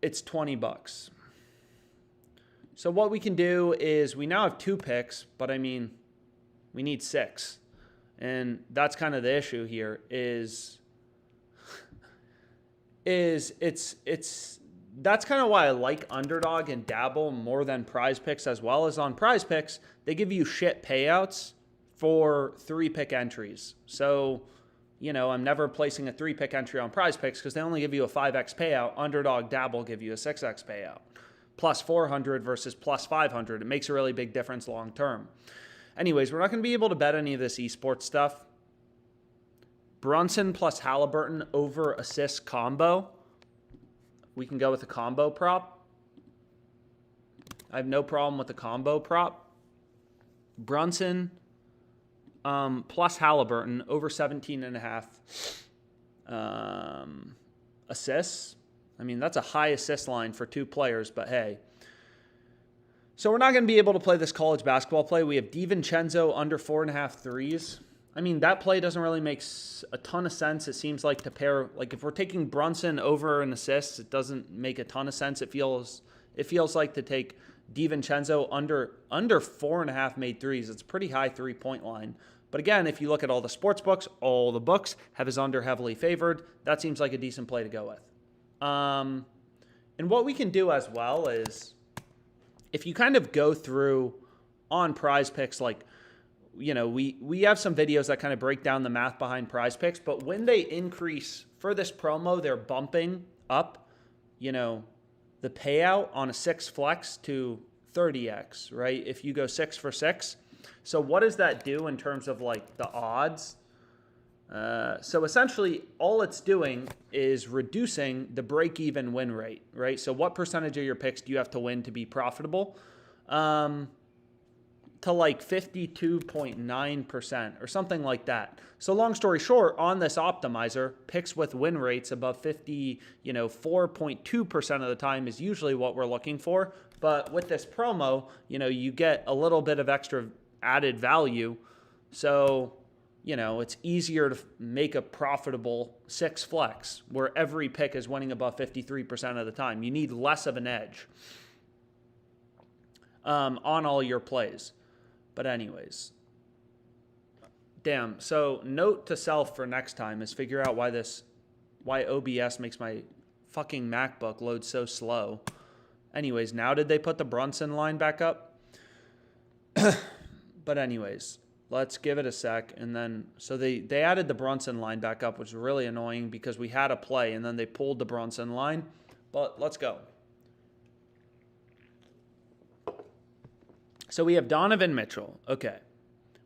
It's $20. So what we can do is we now have 2 picks, but I mean, we need 6. And that's kind of the issue here is that's kind of why I like Underdog and Dabble more than PrizePicks, as well as on PrizePicks, they give you shit payouts for 3-pick entries. So, you know, I'm never placing a 3-pick entry on PrizePicks because they only give you a 5x payout. Underdog, Dabble give you a 6x payout. Plus 400 versus plus 500. It makes a really big difference long term. Anyways, we're not going to be able to bet any of this esports stuff. Brunson plus Halliburton over assist combo. We can go with a combo prop. I have no problem with the combo prop. Brunson plus Halliburton over 17.5 assists. I mean, that's a high assist line for 2 players, but hey. So we're not going to be able to play this college basketball play. We have DiVincenzo under 4.5 threes. I mean, that play doesn't really make a ton of sense. It seems like to pair, like if we're taking Brunson over an assist, it doesn't make a ton of sense. It feels like to take DiVincenzo under 4.5 made threes. It's a pretty high 3-point line. But again, if you look at all the sports books, all the books have his under heavily favored. That seems like a decent play to go with. And what we can do as well is, if you kind of go through on PrizePicks, like, you know, we have some videos that kind of break down the math behind PrizePicks, but when they increase for this promo, they're bumping up, you know, the payout on a 6 flex to 30x, right? If you go 6 for 6. So what does that do in terms of like the odds? So essentially all it's doing is reducing the break-even win rate, right? So what percentage of your picks do you have to win to be profitable? To to like 52.9% or something like that. So long story short, on this optimizer, picks with win rates above 4.2% of the time is usually what we're looking for. But with this promo, you get a little bit of extra added value. So, it's easier to make a profitable 6 flex where every pick is winning above 53% of the time. You need less of an edge on all your plays. But anyways, damn. So note to self for next time is figure out why OBS makes my fucking MacBook load so slow. Anyways, now did they put the Brunson line back up? But anyways, let's give it a sec. And then, so they added the Brunson line back up, which was really annoying because we had a play and then they pulled the Brunson line. But let's go. So we have Donovan Mitchell. Okay.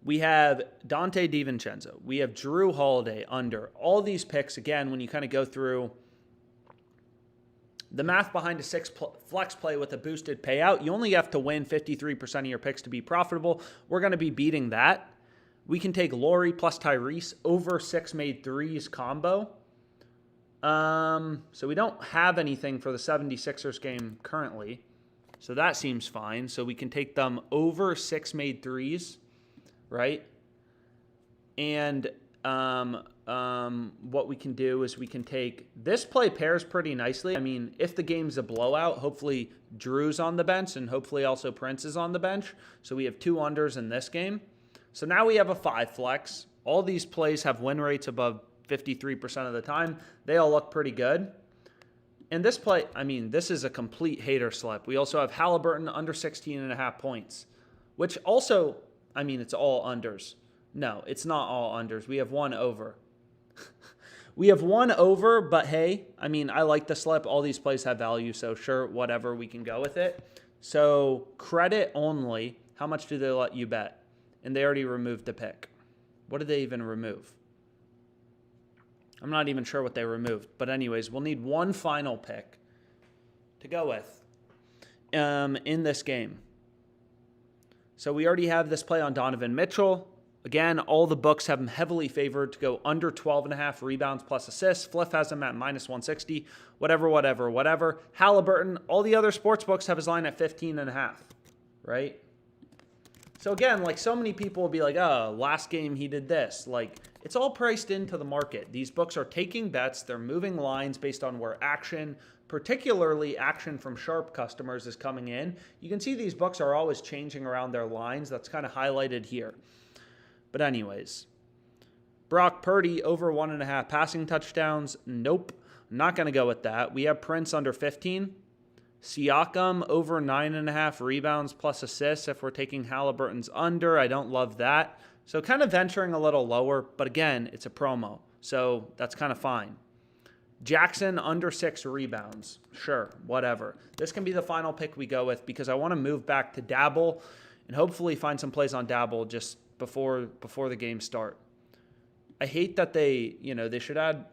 We have Dante DiVincenzo. We have Drew Holiday under. All these picks, again, when you kind of go through the math behind a 6 flex play with a boosted payout, you only have to win 53% of your picks to be profitable. We're going to be beating that. We can take Laurie plus Tyrese over 6 made threes combo. So we don't have anything for the 76ers game currently. So that seems fine. So we can take them over 6 made threes, right? And what we can do is we can take this play pairs pretty nicely. I mean, if the game's a blowout, hopefully Drew's on the bench and hopefully also Prince is on the bench. So we have 2 unders in this game. So now we have a 5 flex. All these plays have win rates above 53% of the time. They all look pretty good. And this play, I mean, this is a complete hater slip. We also have Halliburton under 16.5 points, which also, I mean, it's all unders. No, it's not all unders. We have 1 over. We have 1 over, but hey, I mean, I like the slip. All these plays have value, so sure, whatever, we can go with it. So credit only, how much do they let you bet? And they already removed the pick. What did they even remove? I'm not even sure what they removed. But anyways, we'll need 1 final pick to go with in this game. So we already have this play on Donovan Mitchell. Again, all the books have him heavily favored to go under 12.5 rebounds plus assists. Fliff has him at minus 160. Whatever. Halliburton, all the other sports books have his line at 15.5, right? So again, like so many people will be like, oh, last game he did this. Like, it's all priced into the market. These books are taking bets. They're moving lines based on where action, particularly action from sharp customers, is coming in. You can see these books are always changing around their lines. That's kind of highlighted here. But anyways, Brock Purdy over 1.5 passing touchdowns. Nope, not going to go with that. We have Prince under 15. Siakam over 9.5 rebounds plus assists if we're taking Halliburton's under. I don't love that. So kind of venturing a little lower, but again, it's a promo. So that's kind of fine. Jackson under 6 rebounds. Sure, whatever. This can be the final pick we go with because I want to move back to Dabble and hopefully find some plays on Dabble just before the game start. I hate that they should add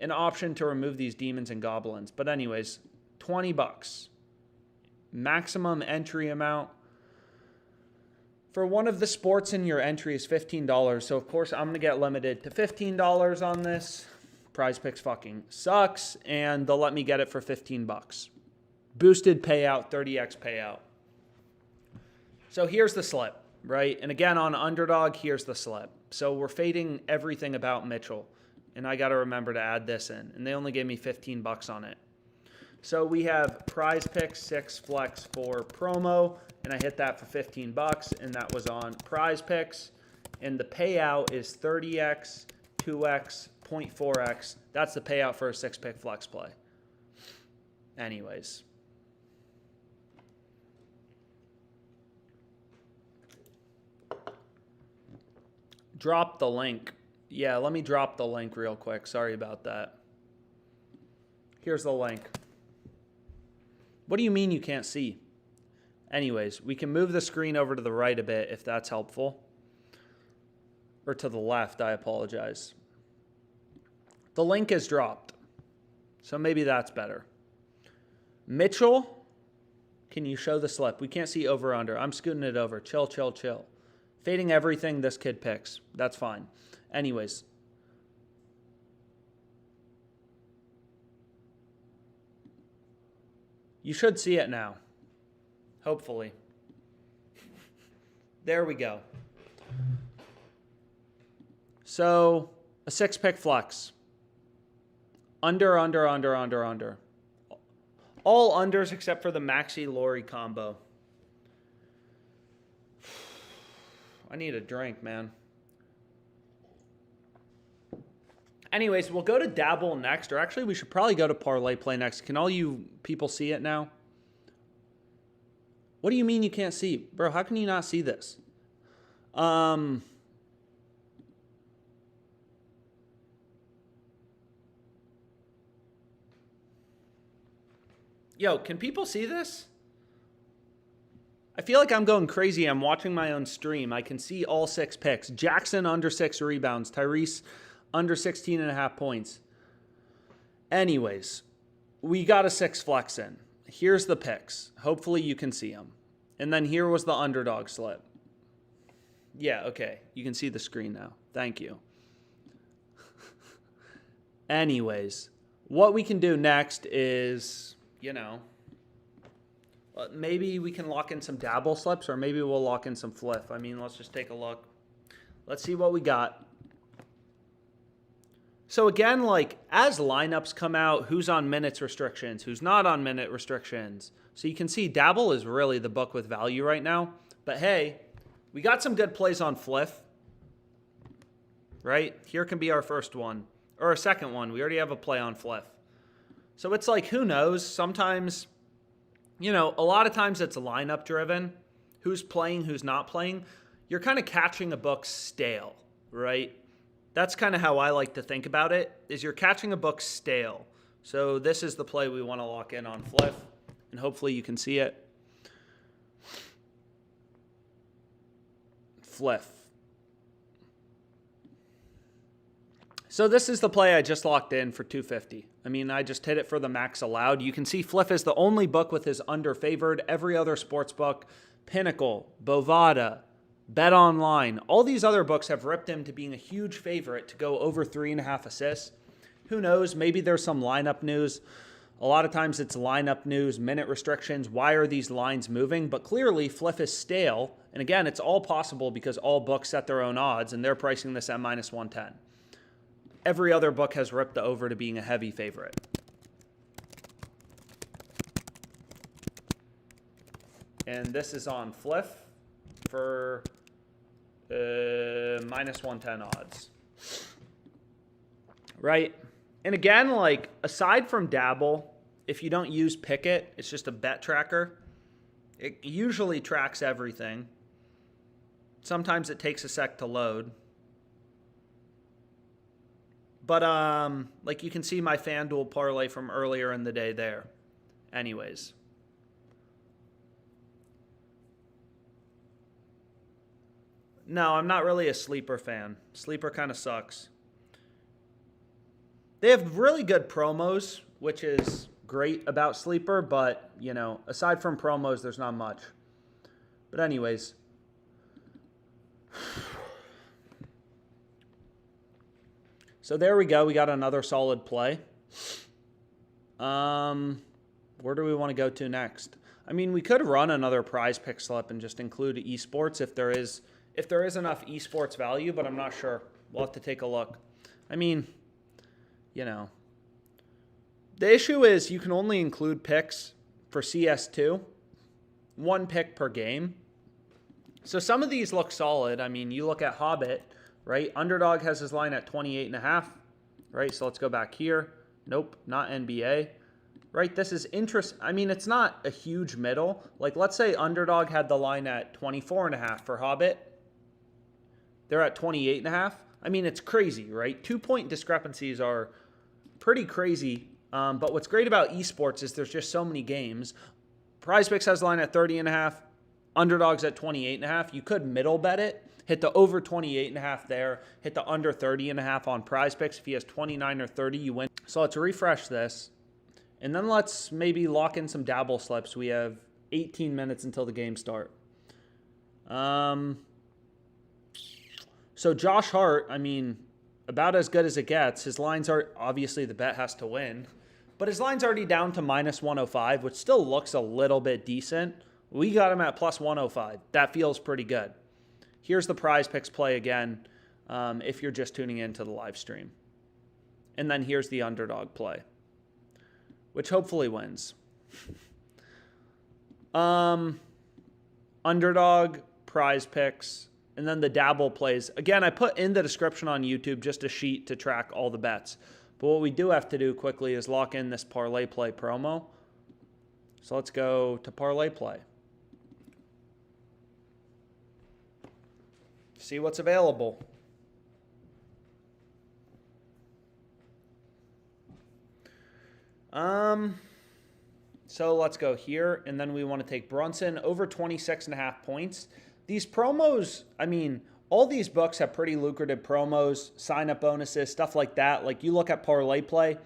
an option to remove these demons and goblins. But anyways, $20. Maximum entry amount. For one of the sports in your entry is $15. So, of course, I'm going to get limited to $15 on this. PrizePicks fucking sucks. And they'll let me get it for $15. Boosted payout, 30x payout. So here's the slip, right? And again, on Underdog, here's the slip. So we're fading everything about Mitchell. And I got to remember to add this in. And they only gave me $15 on it. So we have PrizePicks 6 Flex 4 promo, and I hit that for $15, and that was on PrizePicks. And the payout is 30x, 2x, 0.4x. That's the payout for a 6-pick flex play. Anyways. Drop the link. Yeah, let me drop the link real quick. Sorry about that. Here's the link. What do you mean you can't see? Anyways, we can move the screen over to the right a bit if that's helpful. Or to the left, I apologize. The link is dropped. So maybe that's better. Mitchell, can you show the slip? We can't see over under. I'm scooting it over. Chill. Fading everything this kid picks. That's fine. Anyways. You should see it now. Hopefully. There we go. So, a 6-pick flex. Under. All unders except for the Maxi Lori combo. I need a drink, man. Anyways, we'll go to Dabble next, or actually we should probably go to ParlayPlay next. Can all you people see it now? What do you mean you can't see? Bro, how can you not see this? Yo, can people see this? I feel like I'm going crazy. I'm watching my own stream. I can see all 6 picks. Jackson under 6 rebounds. Tyrese under 16.5 points. Anyways, we got a 6 flex in. Here's the picks. Hopefully you can see them. And then here was the underdog slip. Yeah, okay. You can see the screen now. Thank you. Anyways, what we can do next is, maybe we can lock in some Dabble slips, or maybe we'll lock in some Fliff. I mean, let's just take a look. Let's see what we got. So again, as lineups come out, who's on minutes restrictions, who's not on minute restrictions. So you can see Dabble is really the book with value right now. But hey, we got some good plays on Fliff. Right? Here can be our first one. Or a second one. We already have a play on Fliff. So it's who knows? Sometimes, a lot of times it's lineup driven. Who's playing, who's not playing. You're kind of catching a book stale, right? That's kind of how I like to think about it, is you're catching a book stale. So this is the play we want to lock in on Fliff, and hopefully you can see it. Fliff. So this is the play I just locked in for 250. I mean, I just hit it for the max allowed. You can see Fliff is the only book with his under favored. Every other sports book, Pinnacle, Bovada, Bet Online, all these other books have ripped him to being a huge favorite to go over 3.5 assists. Who knows? Maybe there's some lineup news. A lot of times it's lineup news, minute restrictions. Why are these lines moving? But clearly, Fliff is stale. And again, it's all possible because all books set their own odds, and they're pricing this at -110. Every other book has ripped the over to being a heavy favorite. And this is on Fliff for -110 odds. Right? And again, aside from Dabble, if you don't use Pickett, it's just a bet tracker. It usually tracks everything. Sometimes it takes a sec to load. But, you can see my FanDuel parlay from earlier in the day there. Anyways. No, I'm not really a Sleeper fan. Sleeper kind of sucks. They have really good promos, which is great about Sleeper, but, aside from promos, there's not much. But anyways. So there we go. We got another solid play. Where do we want to go to next? I mean, we could run another PrizePicks slip and just include esports if there is enough esports value, but I'm not sure. We'll have to take a look. I mean, the issue is you can only include picks for CS2, 1 pick per game. So some of these look solid. I mean, you look at Hobbit, right? Underdog has his line at 28.5, right? So let's go back here. Nope, not NBA, right? This is interest. I mean, it's not a huge middle. Let's say Underdog had the line at 24.5 for Hobbit. They're at 28.5. I mean, it's crazy, right? 2-point discrepancies are pretty crazy. But what's great about esports is there's just so many games. PrizePicks has the line at 30.5. Underdog's at 28.5. You could middle bet it. Hit the over 28.5 there. Hit the under 30.5 on PrizePicks. If he has 29 or 30, you win. So let's refresh this. And then let's maybe lock in some Dabble slips. We have 18 minutes until the game start. So Josh Hart, I mean, about as good as it gets. His lines are, obviously the bet has to win, but his line's already down to minus 105, which still looks a little bit decent. We got him at plus 105. That feels pretty good. Here's the PrizePicks play again, if you're just tuning into the live stream. And then here's the underdog play, which hopefully wins. Underdog, PrizePicks, and then the Dabble plays. Again, I put in the description on YouTube just a sheet to track all the bets. But what we do have to do quickly is lock in this ParlayPlay promo. So let's go to ParlayPlay. See what's available. So let's go here, and then we want to take Brunson over 26.5 points. These promos, I mean, all these books have pretty lucrative promos, sign-up bonuses, stuff like that. Like you look at ParlayPlay,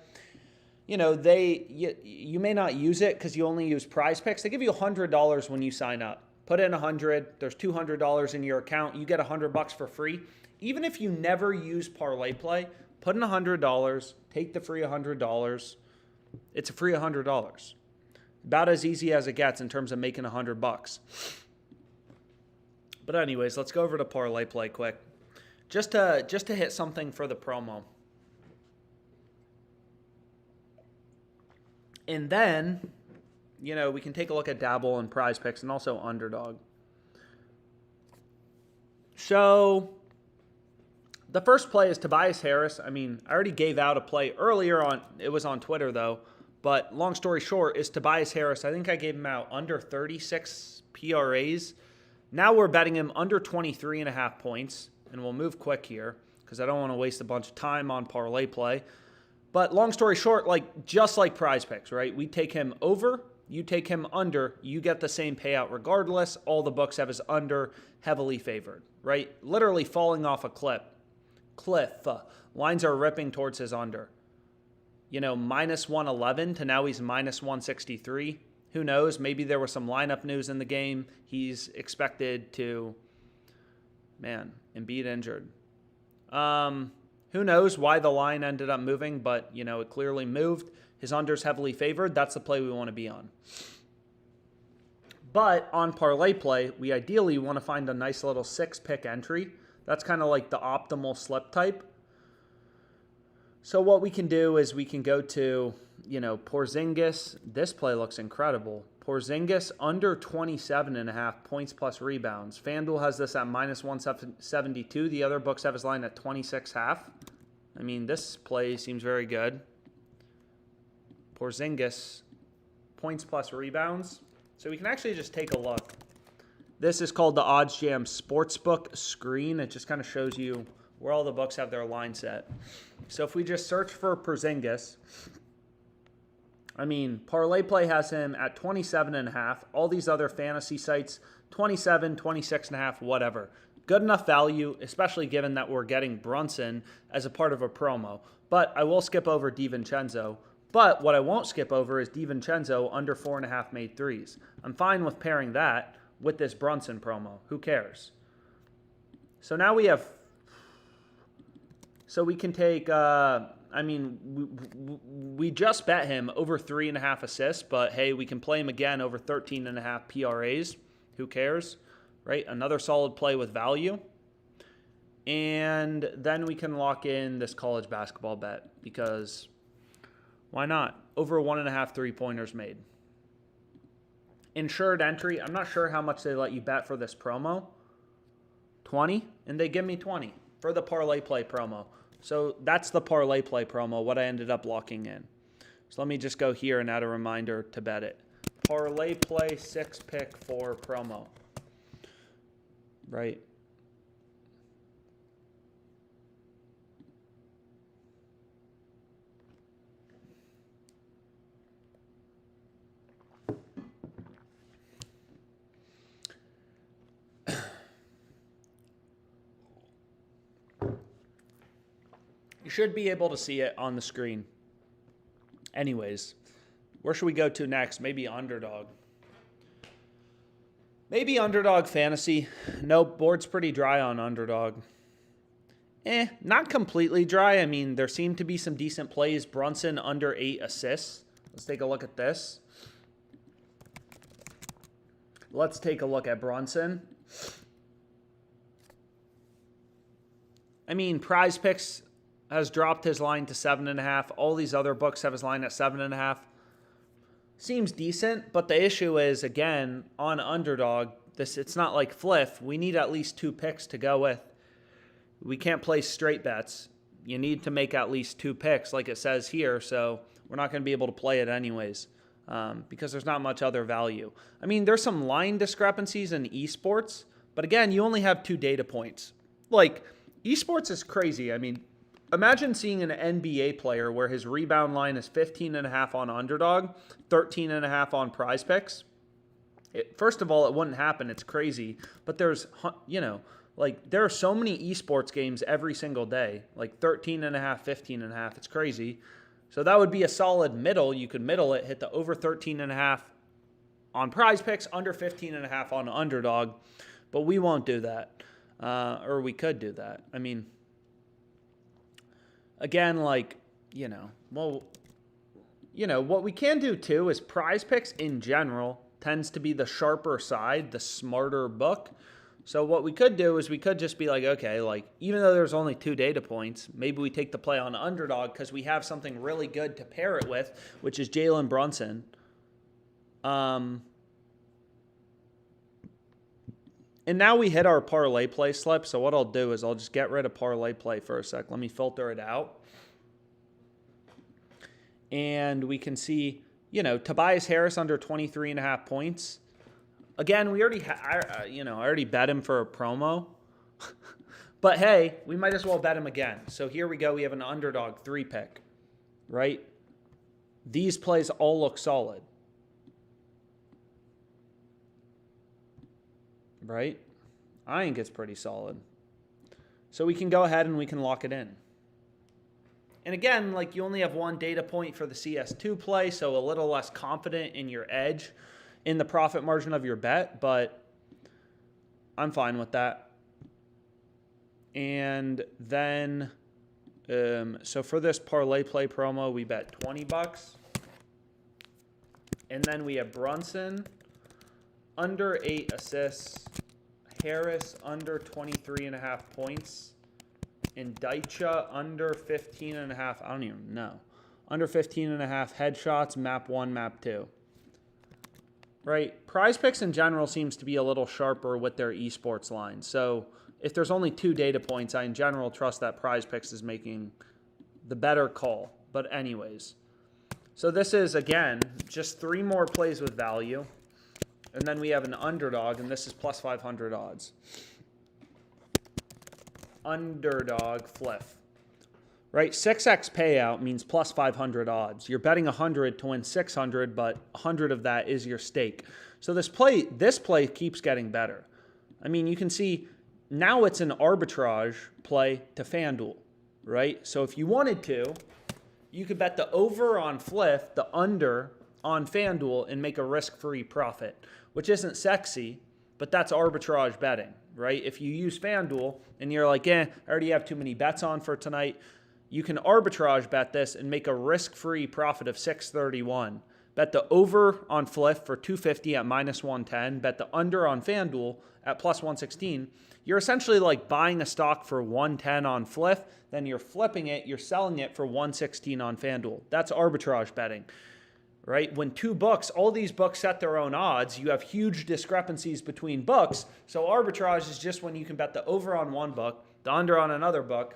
you know, you may not use it because you only use PrizePicks. They give you $100 when you sign up. Put in $100. There's $200 in your account. You get $100 for free. Even if you never use ParlayPlay, put in $100. Take the free $100. It's a free $100. About as easy as it gets in terms of making $100. But anyways, let's go over to ParlayPlay quick. Just to hit something for the promo. And then, you know, we can take a look at Dabble and PrizePicks and also Underdog. So the first play is Tobias Harris. I mean, I already gave out a play earlier on. It was on Twitter, though. But long story short is Tobias Harris. I think I gave him out under 36 PRAs. Now we're betting him under 23.5 points. And we'll move quick here because I don't want to waste a bunch of time on ParlayPlay. But long story short, like just like PrizePicks, right? We take him over, you take him under, you get the same payout regardless. All the books have his under, heavily favored, right? Literally falling off a cliff. Lines are ripping towards his under. You know, minus 111 to now he's minus 163. Who knows? Maybe there was some lineup news in the game. He's expected to, Embiid injured. Who knows why the line ended up moving, but, you know, it clearly moved. His under's heavily favored. That's the play we want to be on. But on ParlayPlay, we ideally want to find a nice little 6-pick entry. That's kind of like the optimal slip type. So what we can do is we can go to, you know, Porzingis. This play looks incredible. Porzingis under 27.5 points plus rebounds. FanDuel has this at minus 172. The other books have his line at 26.5. I mean, this play seems very good. Porzingis, points plus rebounds. So we can actually just take a look. This is called the Odds Jam Sportsbook screen. It just kind of shows you where all the books have their line set. So if we just search for Porzingis, I mean, ParlayPlay has him at 27.5. All these other fantasy sites, 27, 26.5, whatever. Good enough value, especially given that we're getting Brunson as a part of a promo. But I will skip over DiVincenzo. But what I won't skip over is DiVincenzo under 4.5 made threes. I'm fine with pairing that with this Brunson promo. Who cares? So now we have... So we can take... I mean, we just bet him over 3.5 assists, but hey, we can play him again over 13.5 PRAs. Who cares, right? Another solid play with value. And then we can lock in this college basketball bet because why not? Over 1.5 3-pointers made. Insured entry. I'm not sure how much they let you bet for this promo. 20, and they give me 20 for the ParlayPlay promo. So that's the ParlayPlay promo, what I ended up locking in. So let me just go here and add a reminder to bet it. ParlayPlay 6-pick 4 promo. Right. You should be able to see it on the screen. Anyways, where should we go to next? Maybe Underdog. Maybe Underdog Fantasy. Nope, board's pretty dry on Underdog. Not completely dry. I mean, there seem to be some decent plays. Brunson under 8 assists. Let's take a look at this. Let's take a look at Brunson. I mean, PrizePicks has dropped his line to 7.5. All these other books have his line at 7.5. Seems decent, but the issue is, again, on Underdog, it's not like Fliff. We need at least 2 picks to go with. We can't play straight bets. You need to make at least 2 picks, like it says here, so we're not going to be able to play it anyways because there's not much other value. I mean, there's some line discrepancies in esports, but again, you only have 2 data points. Like, esports is crazy. I mean, imagine seeing an NBA player where his rebound line is 15.5 on Underdog, 13.5 on PrizePicks. First of all, it wouldn't happen. It's crazy. But there's, like, there are so many esports games every single day, like 13.5, 15.5. It's crazy. So that would be a solid middle. You could middle it, hit the over 13.5 on PrizePicks, under 15.5 on Underdog. But we won't do that. Or we could do that. I mean, again, like, what we can do too is PrizePicks in general tends to be the sharper side, the smarter book. So what we could do is we could just be like, okay, like, even though there's only 2 data points, maybe we take the play on Underdog because we have something really good to pair it with, which is Jalen Brunson. And now we hit our parlay play slip. So what I'll do is I'll just get rid of parlay play for a sec. Let me filter it out. And we can see, Tobias Harris under 23.5 points. Again, we already, I already bet him for a promo. But hey, we might as well bet him again. So here we go. We have an Underdog 3-pick, right? These plays all look solid. Right? I think it's pretty solid. So we can go ahead and we can lock it in. And again, like, you only have 1 data point for the CS2 play, so a little less confident in your edge in the profit margin of your bet, but I'm fine with that. And then, so for this parlay play promo, we bet $20. And then we have Brunson under 8 assists, Harris under 23.5 points, and Daicha under 15.5. I don't even know. Under 15.5 headshots, map 1, map 2. Right? PrizePicks in general seems to be a little sharper with their esports line. So if there's only 2 data points, I in general trust that PrizePicks is making the better call. But anyways, so this is, again, just 3 more plays with value. And then we have an Underdog, and this is plus 500 odds. Underdog Fliff. Right? 6x payout means plus 500 odds. You're betting 100 to win 600, but 100 of that is your stake. So this play keeps getting better. I mean, you can see now it's an arbitrage play to FanDuel, right? So if you wanted to, you could bet the over on Fliff, the under on FanDuel, and make a risk-free profit, which isn't sexy, but that's arbitrage betting, right? If you use FanDuel and you're like, I already have too many bets on for tonight, you can arbitrage bet this and make a risk-free profit of 631. Bet the over on Fliff for 250 at minus 110. Bet the under on FanDuel at plus 116. You're essentially like buying a stock for 110 on Fliff, then you're flipping it, you're selling it for 116 on FanDuel. That's arbitrage betting, right? When 2 books, all these books set their own odds, you have huge discrepancies between books. So arbitrage is just when you can bet the over on one book, the under on another book,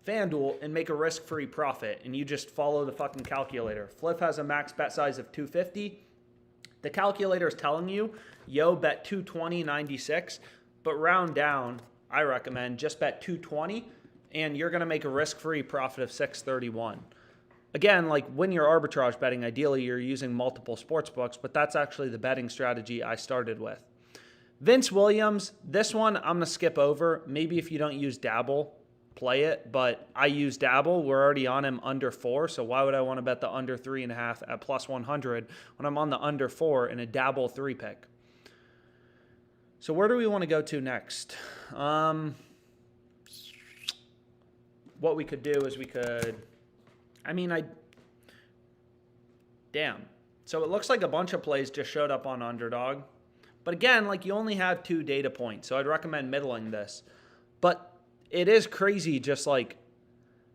FanDuel, and make a risk-free profit, and you just follow the fucking calculator. Fliff has a max bet size of 250. The calculator is telling you, bet 220.96, but round down, I recommend just bet 220, and you're going to make a risk-free profit of 631. Again, like when you're arbitrage betting, ideally you're using multiple sports books, but that's actually the betting strategy I started with. Vince Williams, this one I'm going to skip over. Maybe if you don't use Dabble, play it, but I use Dabble. We're already on him under 4, so why would I want to bet the under 3.5 at plus 100 when I'm on the under 4 in a Dabble 3-pick? So where do we want to go to next? what we could do is we could, damn. So it looks like a bunch of plays just showed up on Underdog. But again, like you only have 2 data points, so I'd recommend middling this. But it is crazy just like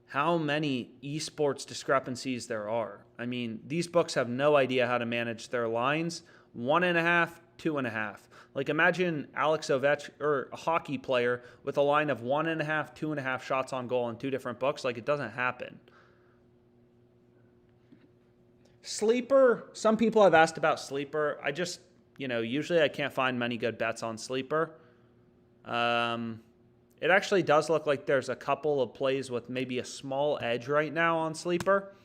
how many esports discrepancies there are. I mean, these books have no idea how to manage their lines. 1.5, 2.5. Like imagine Alex Ovechkin or a hockey player with a line of 1.5, 2.5 shots on goal in 2 different books. Like it doesn't happen. Sleeper, some people have asked about Sleeper. I just, usually I can't find many good bets on Sleeper. It actually does look like there's a couple of plays with maybe a small edge right now on Sleeper.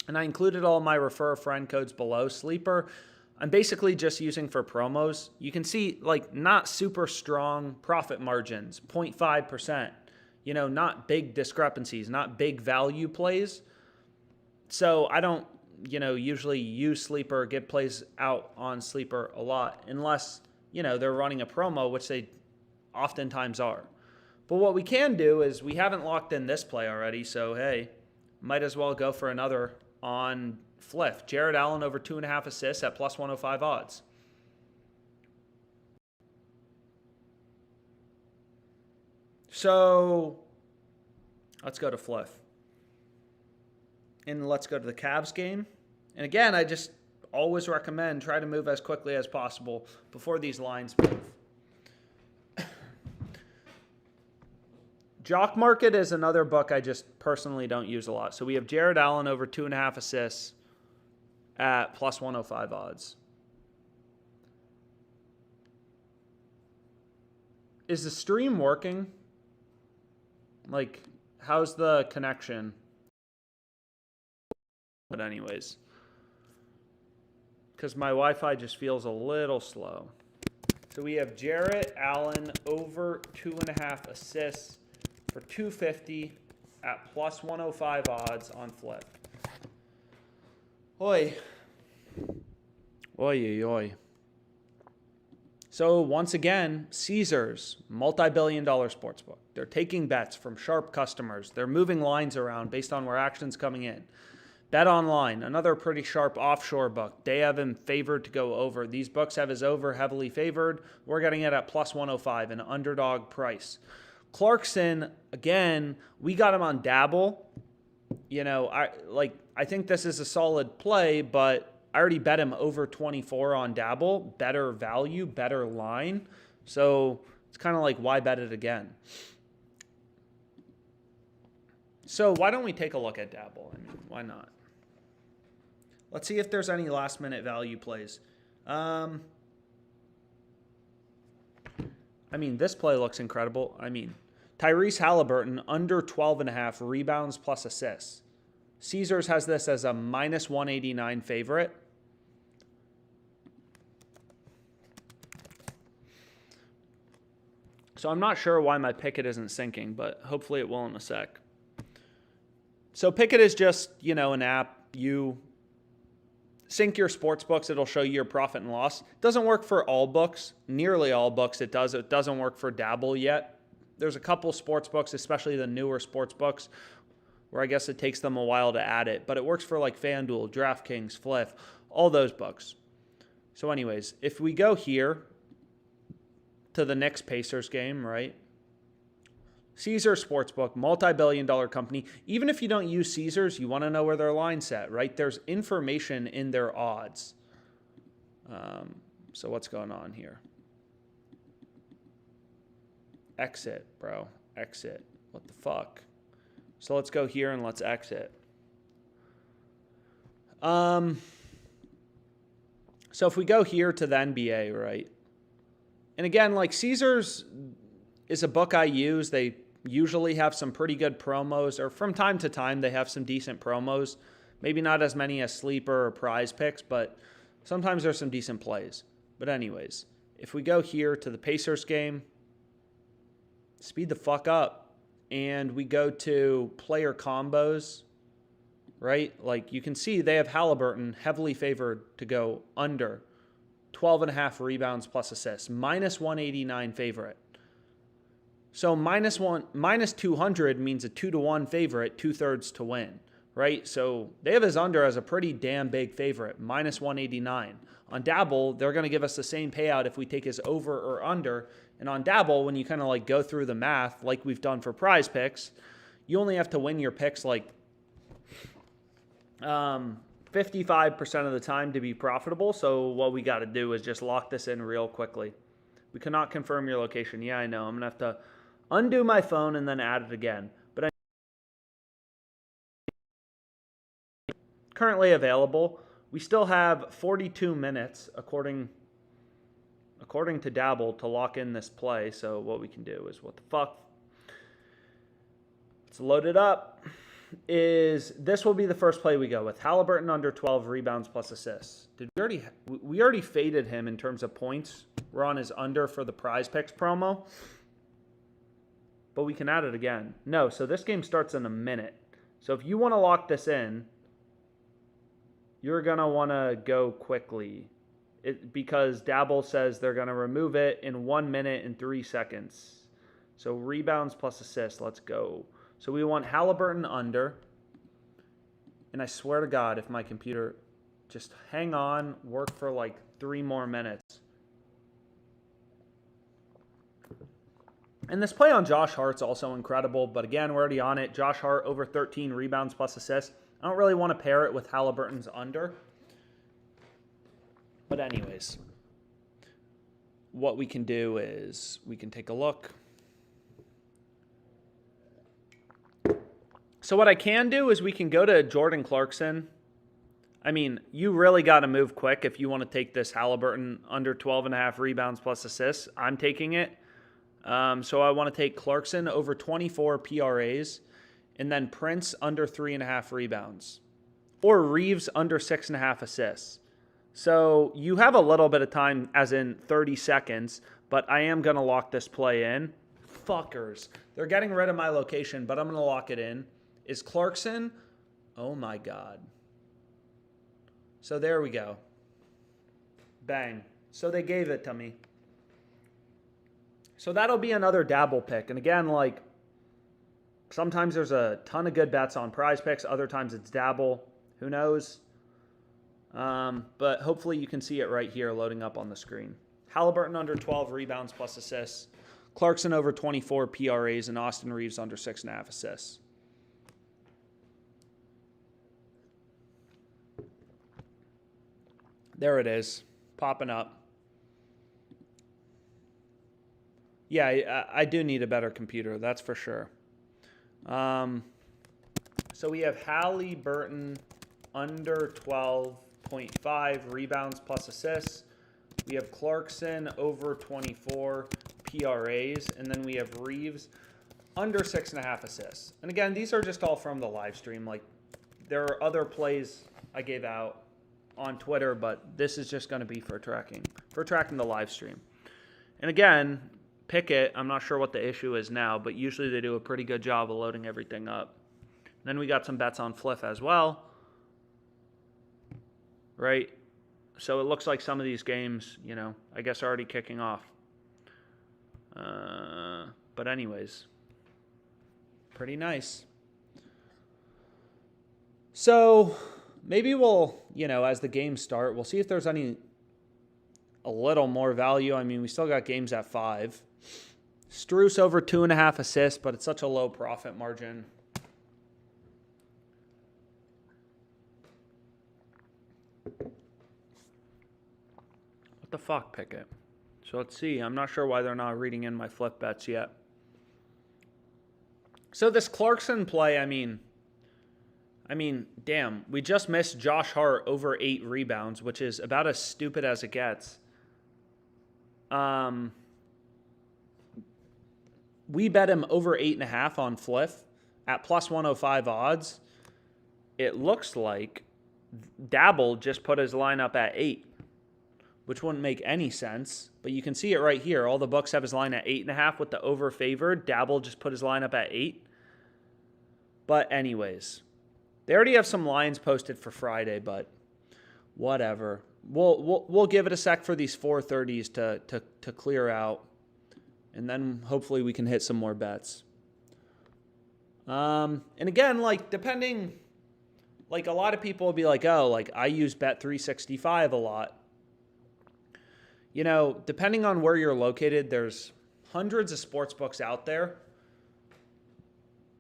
And I included all my refer a friend codes below. Sleeper, I'm basically just using for promos. You can see like not super strong profit margins, 0.5%. Not big discrepancies, not big value plays. So I don't, usually use Sleeper, get plays out on Sleeper a lot, unless, they're running a promo, which they oftentimes are. But what we can do is we haven't locked in this play already, so hey, might as well go for another on Fliff. Jared Allen over 2.5 assists at plus 105 odds. So let's go to Fliff. And let's go to the Cavs game. And again, I just always recommend try to move as quickly as possible before these lines move. Jock Market is another book I just personally don't use a lot. So we have Jared Allen over 2.5 assists at plus 105 odds. Is the stream working? Like, how's the connection? But anyways, because my Wi-Fi just feels a little slow. So we have Jarrett Allen over 2.5 assists for 250 at plus 105 odds on Fliff. Oi. Oi, oi, oi. So once again, Caesars, multi-billion-dollar sportsbook. They're taking bets from sharp customers. They're moving lines around based on where action's coming in. Bet Online, another pretty sharp offshore book. They have him favored to go over. These books have his over heavily favored. We're getting it at plus 105, an underdog price. Clarkson, again, we got him on Dabble. I think this is a solid play, but I already bet him over 24 on Dabble. Better value, better line. So it's kind of like, why bet it again? So why don't we take a look at Dabble? I mean, why not? Let's see if there's any last-minute value plays. This play looks incredible. Tyrese Halliburton under 12.5 rebounds plus assists. Caesars has this as a minus 189 favorite. So I'm not sure why my Pickett isn't syncing, but hopefully it will in a sec. So Pickett is just, an app. You sync your sports books. It'll show you your profit and loss. It doesn't work for all books. Nearly all books it does. It doesn't work for Dabble yet. There's a couple sports books, especially the newer sports books, where I guess it takes them a while to add it. But it works for like FanDuel, DraftKings, Fliff, all those books. So anyways, if we go here to the Knicks Pacers game, right? Caesars Sportsbook, multi-billion-dollar company. Even if you don't use Caesars, you want to know where their line's set, right? There's information in their odds. So what's going on here? Exit, bro. Exit. What the fuck? So let's go here and let's exit. So if we go here to the NBA, right? And again, like Caesars is a book I use. They usually have some pretty good promos, or from time to time they have some decent promos. Maybe not as many as Sleeper or PrizePicks, but sometimes there's some decent plays. But anyways, if we go here to the Pacers game, speed the fuck up, and we go to player combos, right? Like you can see they have Halliburton heavily favored to go under 12.5 rebounds plus assists, minus 189 favorite. So minus 200 means a 2-1 favorite, 2/3 to win, right? So they have his under as a pretty damn big favorite, minus 189. On Dabble, they're going to give us the same payout if we take his over or under. And on Dabble, when you kind of like go through the math, like we've done for PrizePicks, you only have to win your picks like 55% of the time to be profitable. So what we got to do is just lock this in real quickly. We cannot confirm your location. Yeah, I know. I'm going to have to undo my phone and then add it again. But I'm currently available. We still have 42 minutes according to Dabble to lock in this play. So what we can do is, what the fuck? Let's load it up. This will be the first play we go with. Halliburton under 12 rebounds plus assists. We already faded him in terms of points. We're on his under for the PrizePicks promo. But we can add it again. No, so this game starts in a minute. So if you want to lock this in, you're going to want to go quickly. Because Dabble says they're going to remove it in 1 minute and 3 seconds. So rebounds plus assists, let's go. So we want Halliburton under. And I swear to God, if my computer, just hang on, work for like 3 more minutes. And this play on Josh Hart's also incredible. But again, we're already on it. Josh Hart over 13 rebounds plus assists. I don't really want to pair it with Halliburton's under. But anyways, what we can do is we can take a look. So what I can do is we can go to Jordan Clarkson. I mean, you really got to move quick if you want to take this Halliburton under 12.5 rebounds plus assists. I'm taking it. So I want to take Clarkson over 24 PRAs and then Prince under 3.5 rebounds or Reeves under 6.5 assists. So you have a little bit of time, as in 30 seconds, but I am going to lock this play in. Fuckers. They're getting rid of my location, but I'm going to lock it in. Is Clarkson? Oh my God. So there we go. Bang. So they gave it to me. So that'll be another Dabble pick. And again, like, sometimes there's a ton of good bets on PrizePicks. Other times it's Dabble. Who knows? But hopefully you can see it right here loading up on the screen. Halliburton under 12 rebounds plus assists. Clarkson over 24 PRAs. And Austin Reeves under 6.5 assists. There it is. Popping up. Yeah, I do need a better computer, that's for sure. So we have Halliburton under 12.5 rebounds plus assists. We have Clarkson over 24 PRAs. And then we have Reeves under 6.5 assists. And again, these are just all from the live stream. Like, there are other plays I gave out on Twitter, but this is just going to be for tracking the live stream. And again, pick it. I'm not sure what the issue is now, but usually they do a pretty good job of loading everything up. And then we got some bets on Fliff as well, right? So it looks like some of these games, you know, I guess are already kicking off. But anyways, pretty nice. So maybe we'll, you know, as the games start, we'll see if there's a little more value. I mean, we still got games at 5. Strus over 2.5 assists, but it's such a low profit margin. What the fuck, Pickett? So let's see. I'm not sure why they're not reading in my flip bets yet. So this Clarkson play, I mean, damn, we just missed Josh Hart over 8 rebounds, which is about as stupid as it gets. We bet him over 8.5 on Fliff at plus 105 odds. It looks like Dabble just put his line up at 8, which wouldn't make any sense. But you can see it right here. All the books have his line at 8.5 with the over favored. Dabble just put his line up at 8. But anyways, they already have some lines posted for Friday, but whatever. We'll give it a sec for these 430s to clear out. And then hopefully we can hit some more bets. And again, like depending, like a lot of people will be like, oh, like I use Bet365 a lot. You know, depending on where you're located, there's hundreds of sports books out there.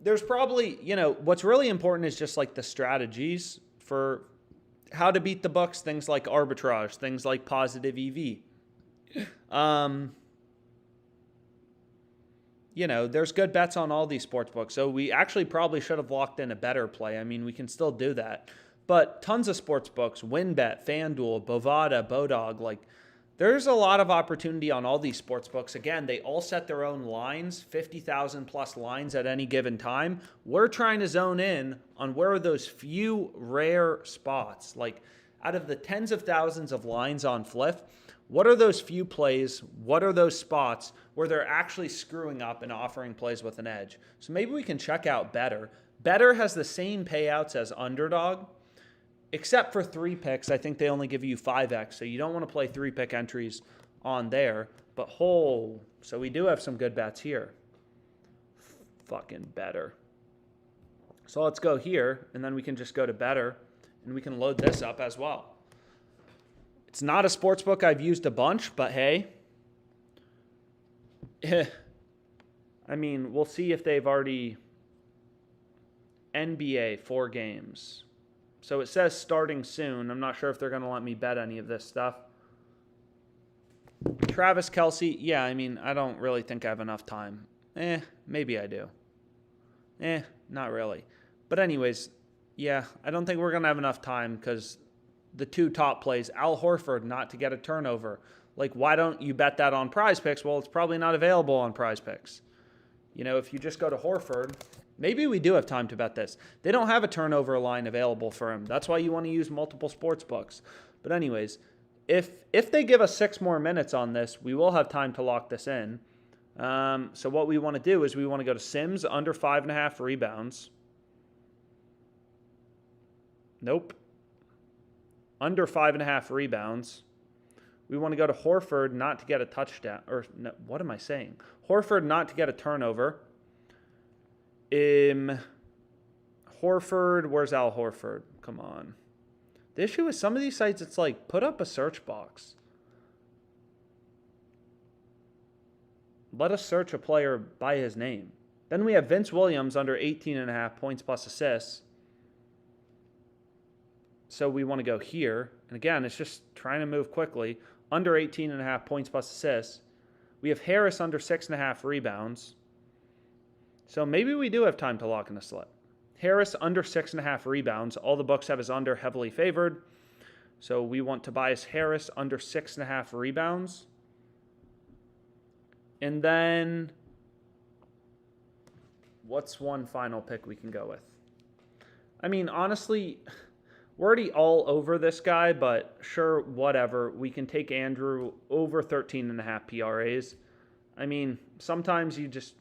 There's probably, you know, what's really important is just like the strategies for how to beat the books, things like arbitrage, things like positive EV. You know, there's good bets on all these sports books. So we actually probably should have locked in a better play. I mean, we can still do that. But tons of sports books, WinBet, FanDuel, Bovada, Bodog, like there's a lot of opportunity on all these sports books. Again, they all set their own lines, 50,000 plus lines at any given time. We're trying to zone in on where are those few rare spots. Like out of the tens of thousands of lines on Fliff, what are those few plays? What are those spots where they're actually screwing up and offering plays with an edge? So maybe we can check out Better. Better has the same payouts as Underdog, except for 3-picks. I think they only give you 5x, so you don't want to play 3-pick entries on there. But so we do have some good bets here. Fucking Better. So let's go here, and then we can just go to Better, and we can load this up as well. It's not a sports book I've used a bunch, but hey. I mean, we'll see if they've already... NBA, 4 games. So it says starting soon. I'm not sure if they're going to let me bet any of this stuff. Travis Kelce, yeah, I mean, I don't really think I have enough time. Maybe I do. Not really. But anyways, yeah, I don't think we're going to have enough time because the 2 top plays, Al Horford not to get a turnover. Like, why don't you bet that on PrizePicks? Well, it's probably not available on PrizePicks. You know, if you just go to Horford, maybe we do have time to bet this. They don't have a turnover line available for him. That's why you want to use multiple sports books. But anyways, if they give us 6 more minutes on this, we will have time to lock this in. So what we want to do is we want to go to Sims under 5.5 rebounds. Nope. Under 5.5 rebounds. We want to go to Horford not to get a touchdown. Or no, what am I saying? Horford not to get a turnover. Horford, where's Al Horford? Come on. The issue is some of these sites, it's like, put up a search box. Let us search a player by his name. Then we have Vince Williams under 18.5 points plus assists. So we want to go here. And again, it's just trying to move quickly. Under 18.5 points plus assists. We have Harris under 6.5 rebounds. So maybe we do have time to lock in a slip. Harris under 6.5 rebounds. All the books have his under heavily favored. So we want Tobias Harris under 6.5 rebounds. And then what's one final pick we can go with? I mean, honestly, we're already all over this guy, but sure, whatever. We can take Andrew over 13.5 PRAs. I mean, sometimes you just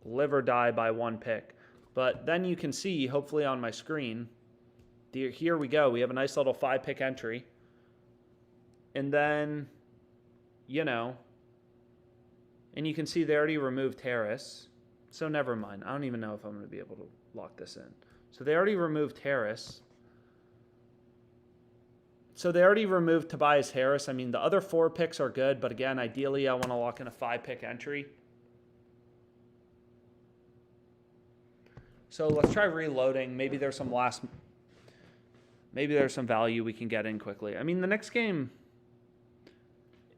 live or die by one pick. But then you can see, hopefully on my screen, here we go. We have a nice little 5-pick entry. And then, you know, and you can see they already removed Harris. So never mind. I don't even know if I'm going to be able to lock this in. So they already removed Harris. So they already removed Tobias Harris. I mean, the other 4 picks are good, but again, ideally I want to lock in a 5-pick entry. So let's try reloading. Maybe there's some value we can get in quickly. I mean, the next game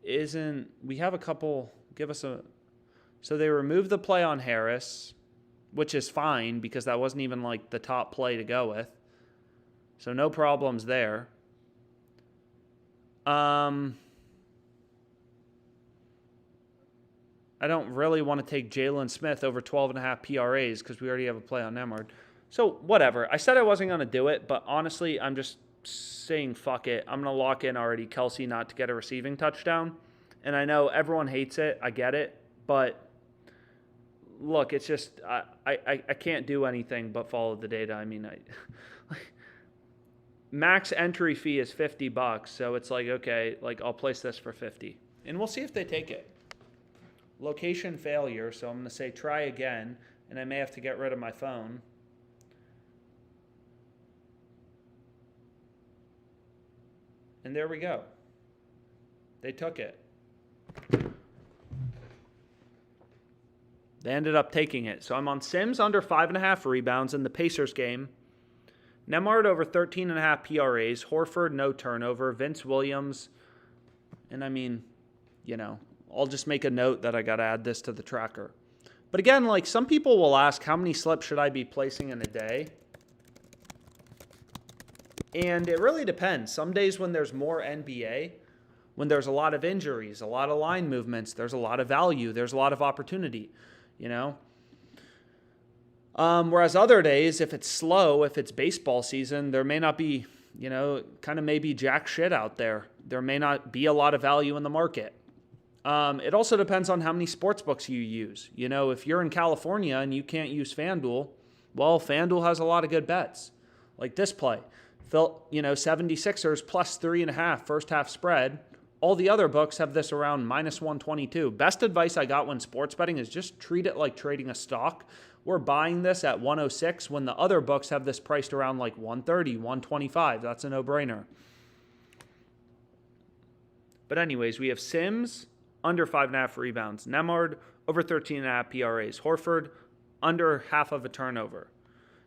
isn't, we have a couple, so they removed the play on Harris, which is fine because that wasn't even like the top play to go with. So no problems there. I don't really want to take Jalen Smith over 12.5 PRAs because we already have a play on Nemard. So whatever. I said I wasn't going to do it, but honestly, I'm just saying fuck it. I'm going to lock in already Kelce not to get a receiving touchdown. And I know everyone hates it. I get it. But look, it's just I can't do anything but follow the data. I mean, max entry fee is $50, so it's like, okay, like I'll place this for 50. And we'll see if they take it. location failure, so I'm going to say try again, and I may have to get rid of my phone. And there we go. They took it. They ended up taking it. So I'm on Sims under 5.5 rebounds in the Pacers game. Nembhard over 13.5 PRAs. Horford, no turnover. Vince Williams. And I mean, you know, I'll just make a note that I got to add this to the tracker. But again, like some people will ask, how many slips should I be placing in a day? And it really depends. Some days when there's more NBA, when there's a lot of injuries, a lot of line movements, there's a lot of value, there's a lot of opportunity, you know? Whereas other days, if it's slow, if it's baseball season, there may not be, you know, kind of maybe jack shit out there. There may not be a lot of value in the market. It also depends on how many sports books you use. You know, if you're in California and you can't use FanDuel, well, FanDuel has a lot of good bets. Like this play. You know, 76ers plus 3.5 first half spread. All the other books have this around minus 122. Best advice I got when sports betting is just treat it like trading a stock. We're buying this at 106 when the other books have this priced around like 130, 125. That's a no-brainer. But anyways, we have Sims under 5.5 rebounds. Nembhard over 13.5 PRAs. Horford under half of a turnover.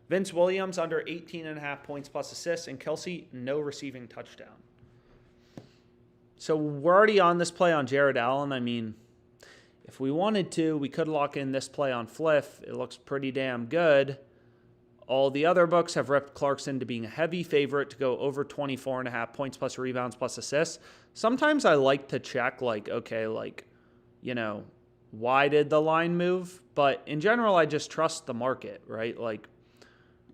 Vince Williams under 18.5 points plus assists, and Kelsey, no receiving touchdown. So we're already on this play on Jared Allen. I mean, if we wanted to, we could lock in this play on Fliff. It looks pretty damn good. All the other books have ripped Clarkson to being a heavy favorite to go over 24.5 points plus rebounds plus assists. Sometimes I like to check, like, okay, like, you know, why did the line move? But in general, I just trust the market, right? Like,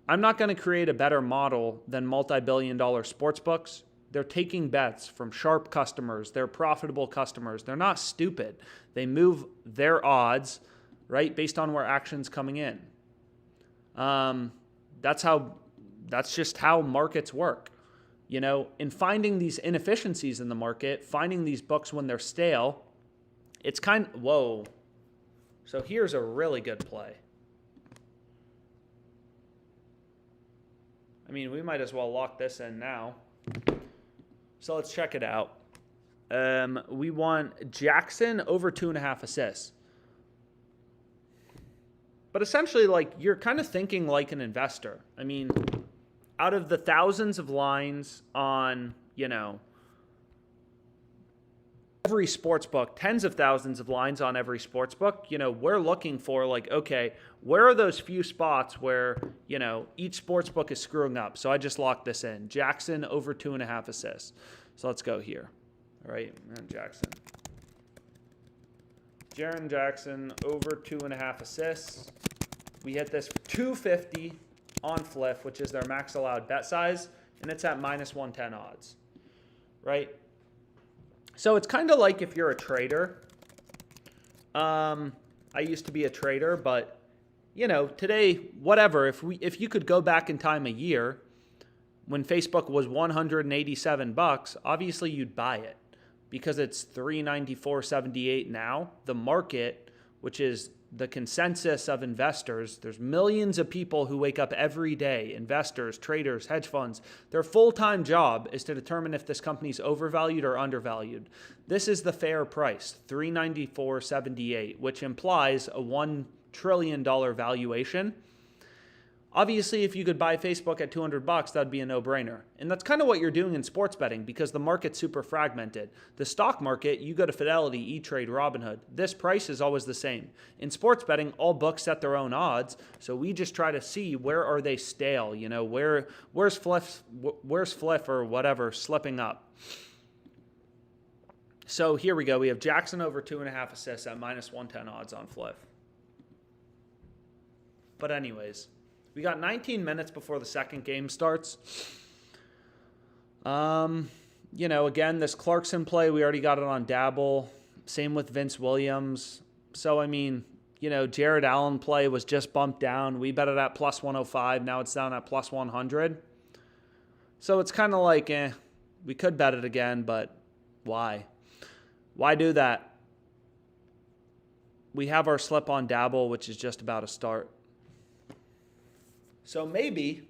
I'm not going to create a better model than multi-billion-dollar sports books. They're taking bets from sharp customers. They're profitable customers. They're not stupid. They move their odds, right, based on where action's coming in. That's just how markets work. You know, in finding these inefficiencies in the market, finding these books when they're stale, it's whoa. So here's a really good play. I mean, we might as well lock this in now. So let's check it out. We want Jackson over 2.5 assists. But essentially, like, you're kind of thinking like an investor. I mean, out of the thousands of lines on, you know, every sports book, tens of thousands of lines on every sports book, you know, we're looking for, like, okay, where are those few spots where, you know, each sports book is screwing up? So I just locked this in. Jackson over 2.5 assists. So let's go here. All right, and Jackson. Jaren Jackson over 2.5 assists. We hit this for 250 on Fliff, which is their max allowed bet size, and it's at minus 110 odds, right? So it's kind of like if you're a trader. I used to be a trader, but, you know, today, whatever, if you could go back in time a year when Facebook was $187, obviously you'd buy it because it's $394.78 now. The market, which is the consensus of investors, there's millions of people who wake up every day, investors, traders, hedge funds. Their full-time job is to determine if this company's overvalued or undervalued. This is the fair price, $394.78, which implies a $1 trillion valuation. Obviously, if you could buy Facebook at $200, that'd be a no-brainer. And that's kind of what you're doing in sports betting because the market's super fragmented. The stock market, you go to Fidelity, E-Trade, Robinhood. This price is always the same. In sports betting, all books set their own odds, so we just try to see where are they stale. You know, where's Fliff or whatever slipping up. So here we go. We have Jackson over 2.5 assists at minus 110 odds on Fliff. But anyways, we got 19 minutes before the second game starts. You know, again, this Clarkson play, we already got it on Dabble. Same with Vince Williams. So, I mean, you know, Jared Allen play was just bumped down. We bet it at plus 105. Now it's down at plus 100. So it's kind of like, we could bet it again, but why? Why do that? we have our slip on Dabble, which is just about to start. So maybe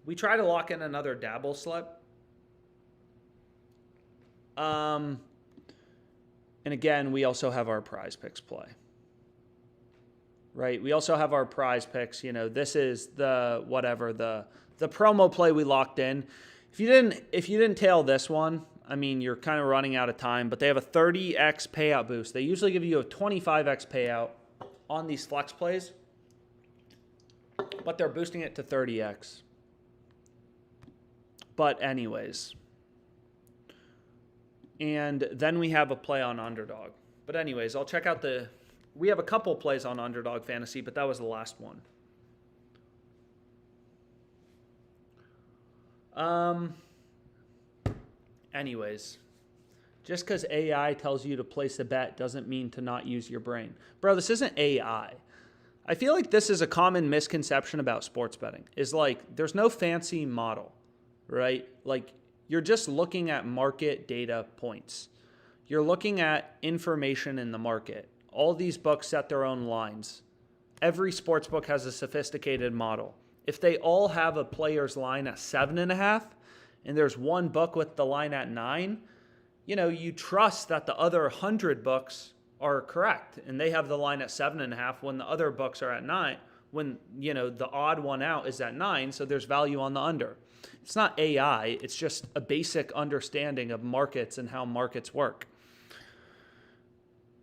we try to lock in another Dabble slip. And again, we also have our PrizePicks play. Right? We also have our PrizePicks. You know, this is the promo play we locked in. If you didn't tail this one, I mean, you're kind of running out of time, but they have a 30x payout boost. They usually give you a 25x payout on these flex plays, but they're boosting it to 30x. But anyways, and then we have a play on Underdog. But anyways, I'll check out we have a couple plays on Underdog Fantasy, but that was the last one. Anyways, just because AI tells you to place a bet doesn't mean to not use your brain. Bro, this isn't AI. I feel like this is a common misconception about sports betting. Is like, there's no fancy model, right? Like, you're just looking at market data points. You're looking at information in the market. All these books set their own lines. Every sports book has a sophisticated model. If they all have a player's line at 7.5, and there's one book with the line at 9, you know, you trust that the other 100 books are correct, and they have the line at 7.5 when the other books are at 9. When, you know, the odd one out is at 9, so there's value on the under. It's not AI. It's just a basic understanding of markets and how markets work.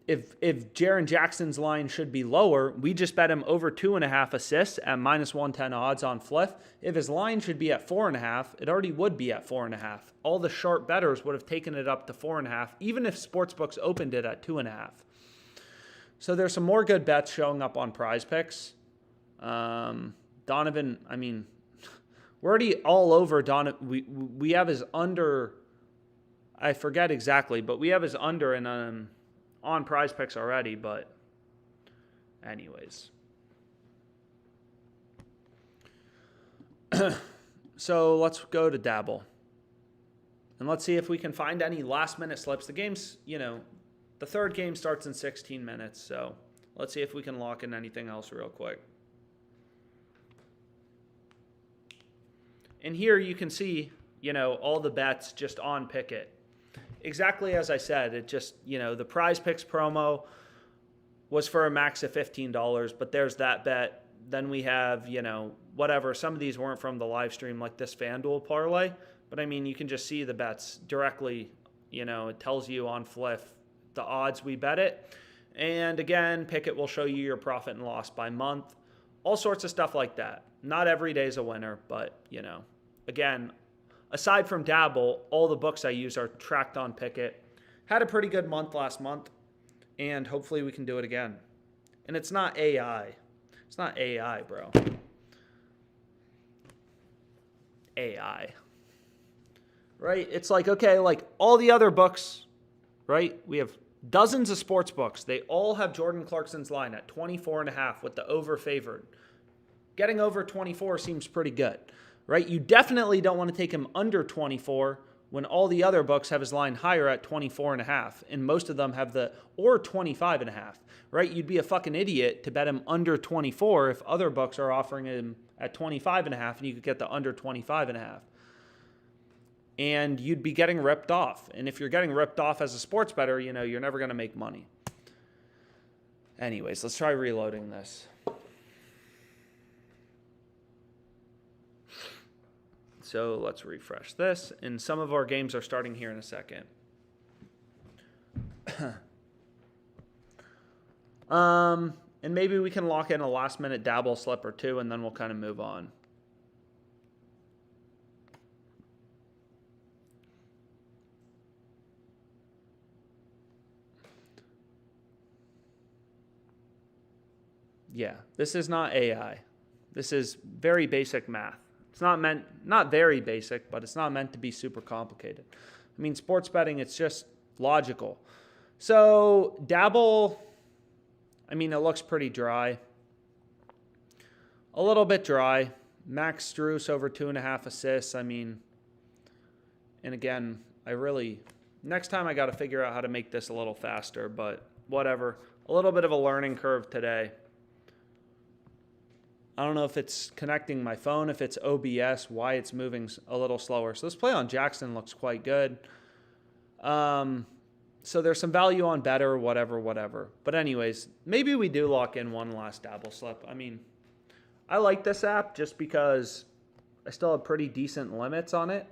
If Jaren Jackson's line should be lower, we just bet him over 2.5 assists at -110 odds on Fliff. If his line should be at 4.5, it already would be at 4.5. All the sharp bettors would have taken it up to 4.5, even if sportsbooks opened it at 2.5. So there's some more good bets showing up on PrizePicks. Donovan, I mean, we're already all over Donovan. We have his under. I forget exactly, but we have his under in on PrizePicks already, but anyways. So let's go to Dabble. And let's see if we can find any last-minute slips. The game's, you know, the third game starts in 16 minutes, so let's see if we can lock in anything else real quick. And here you can see, you know, all the bets just on Pickett. Exactly as I said, it just, you know, the PrizePicks promo was for a max of $15, but there's that bet. Then we have, you know, whatever. Some of these weren't from the live stream, like this FanDuel parlay. But, I mean, you can just see the bets directly. You know, it tells you on Fliff the odds we bet it. And, again, Pickett will show you your profit and loss by month. All sorts of stuff like that. Not every day's a winner, but, you know, again, aside from Dabble, all the books I use are tracked on Pickett. Had a pretty good month last month, and hopefully we can do it again. And it's not AI. It's not AI, bro. AI. Right? It's like, okay, like all the other books, right? We have dozens of sports books. They all have Jordan Clarkson's line at 24.5 with the over favored. Getting over 24 seems pretty good. Right? You definitely don't want to take him under 24 when all the other books have his line higher at 24.5, and most of them have or 25.5, right? You'd be a fucking idiot to bet him under 24 if other books are offering him at 25.5 and you could get the under 25.5. And you'd be getting ripped off. And if you're getting ripped off as a sports bettor, you know, you're never going to make money. Anyways, let's try reloading this. So let's refresh this. And some of our games are starting here in a second. And maybe we can lock in a last-minute Dabble slip or two, and then we'll kind of move on. Yeah, this is not AI. This is very basic math. It's not very basic, but it's not meant to be super complicated. I mean, sports betting, it's just logical. So Dabble, I mean, it looks pretty dry. A little bit dry. Max Strus over 2.5 assists. I mean, and again, next time I got to figure out how to make this a little faster, but whatever. a little bit of a learning curve today. I don't know if it's connecting my phone, if it's OBS, why it's moving a little slower. So this play on Jackson looks quite good. So there's some value on better, whatever. But anyways, maybe we do lock in one last Dabble slip. I mean, I like this app just because I still have pretty decent limits on it.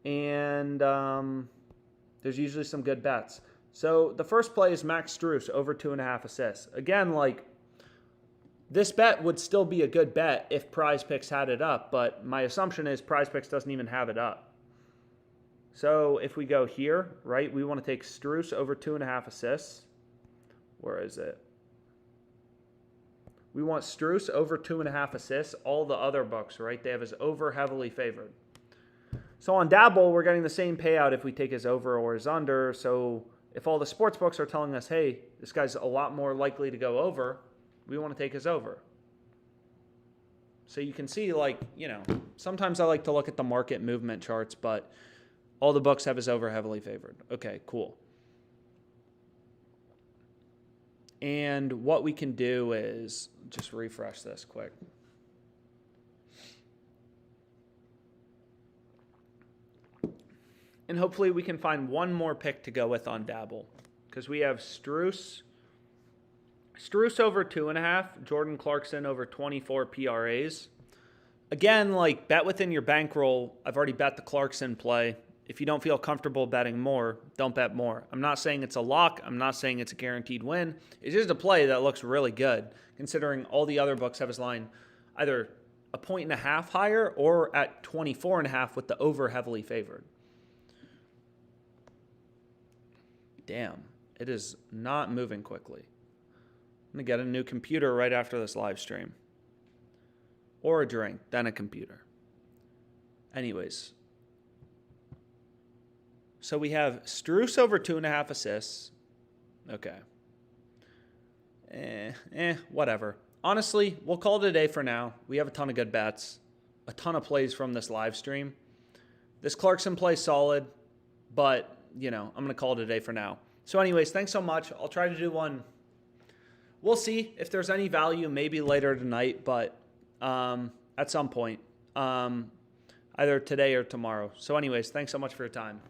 And there's usually some good bets. So the first play is Max Strus over 2.5 assists. Again, like, this bet would still be a good bet if PrizePicks had it up, but my assumption is PrizePicks doesn't even have it up. So if we go here, right, we want to take Strus over 2.5 assists. Where is it? We want Strus over 2.5 assists. All the other books, right, they have his over heavily favored. So on Dabble, we're getting the same payout if we take his over or his under. So if all the sports books are telling us, hey, this guy's a lot more likely to go over, we want to take his over. So you can see, like, you know, sometimes I like to look at the market movement charts, but all the books have his over heavily favored. Okay, cool. And what we can do is just refresh this quick. And hopefully we can find one more pick to go with on Dabble, because we have Strus over 2.5, Jordan Clarkson over 24 PRAs. Again, like, bet within your bankroll. I've already bet the Clarkson play. If you don't feel comfortable betting more, don't bet more. I'm not saying it's a lock. I'm not saying it's a guaranteed win. It's just a play that looks really good, considering all the other books have his line either 1.5 higher or at 24.5 with the over heavily favored. Damn, it is not moving quickly. I'm going to get a new computer right after this live stream. Or a drink, then a computer. Anyways. So we have Strus over 2.5 assists. Okay. Whatever. Honestly, we'll call it a day for now. We have a ton of good bets. A ton of plays from this live stream. This Clarkson play solid. But, you know, I'm going to call it a day for now. So anyways, thanks so much. I'll try to do one. We'll see if there's any value, maybe later tonight, but at some point, either today or tomorrow. So anyways, thanks so much for your time.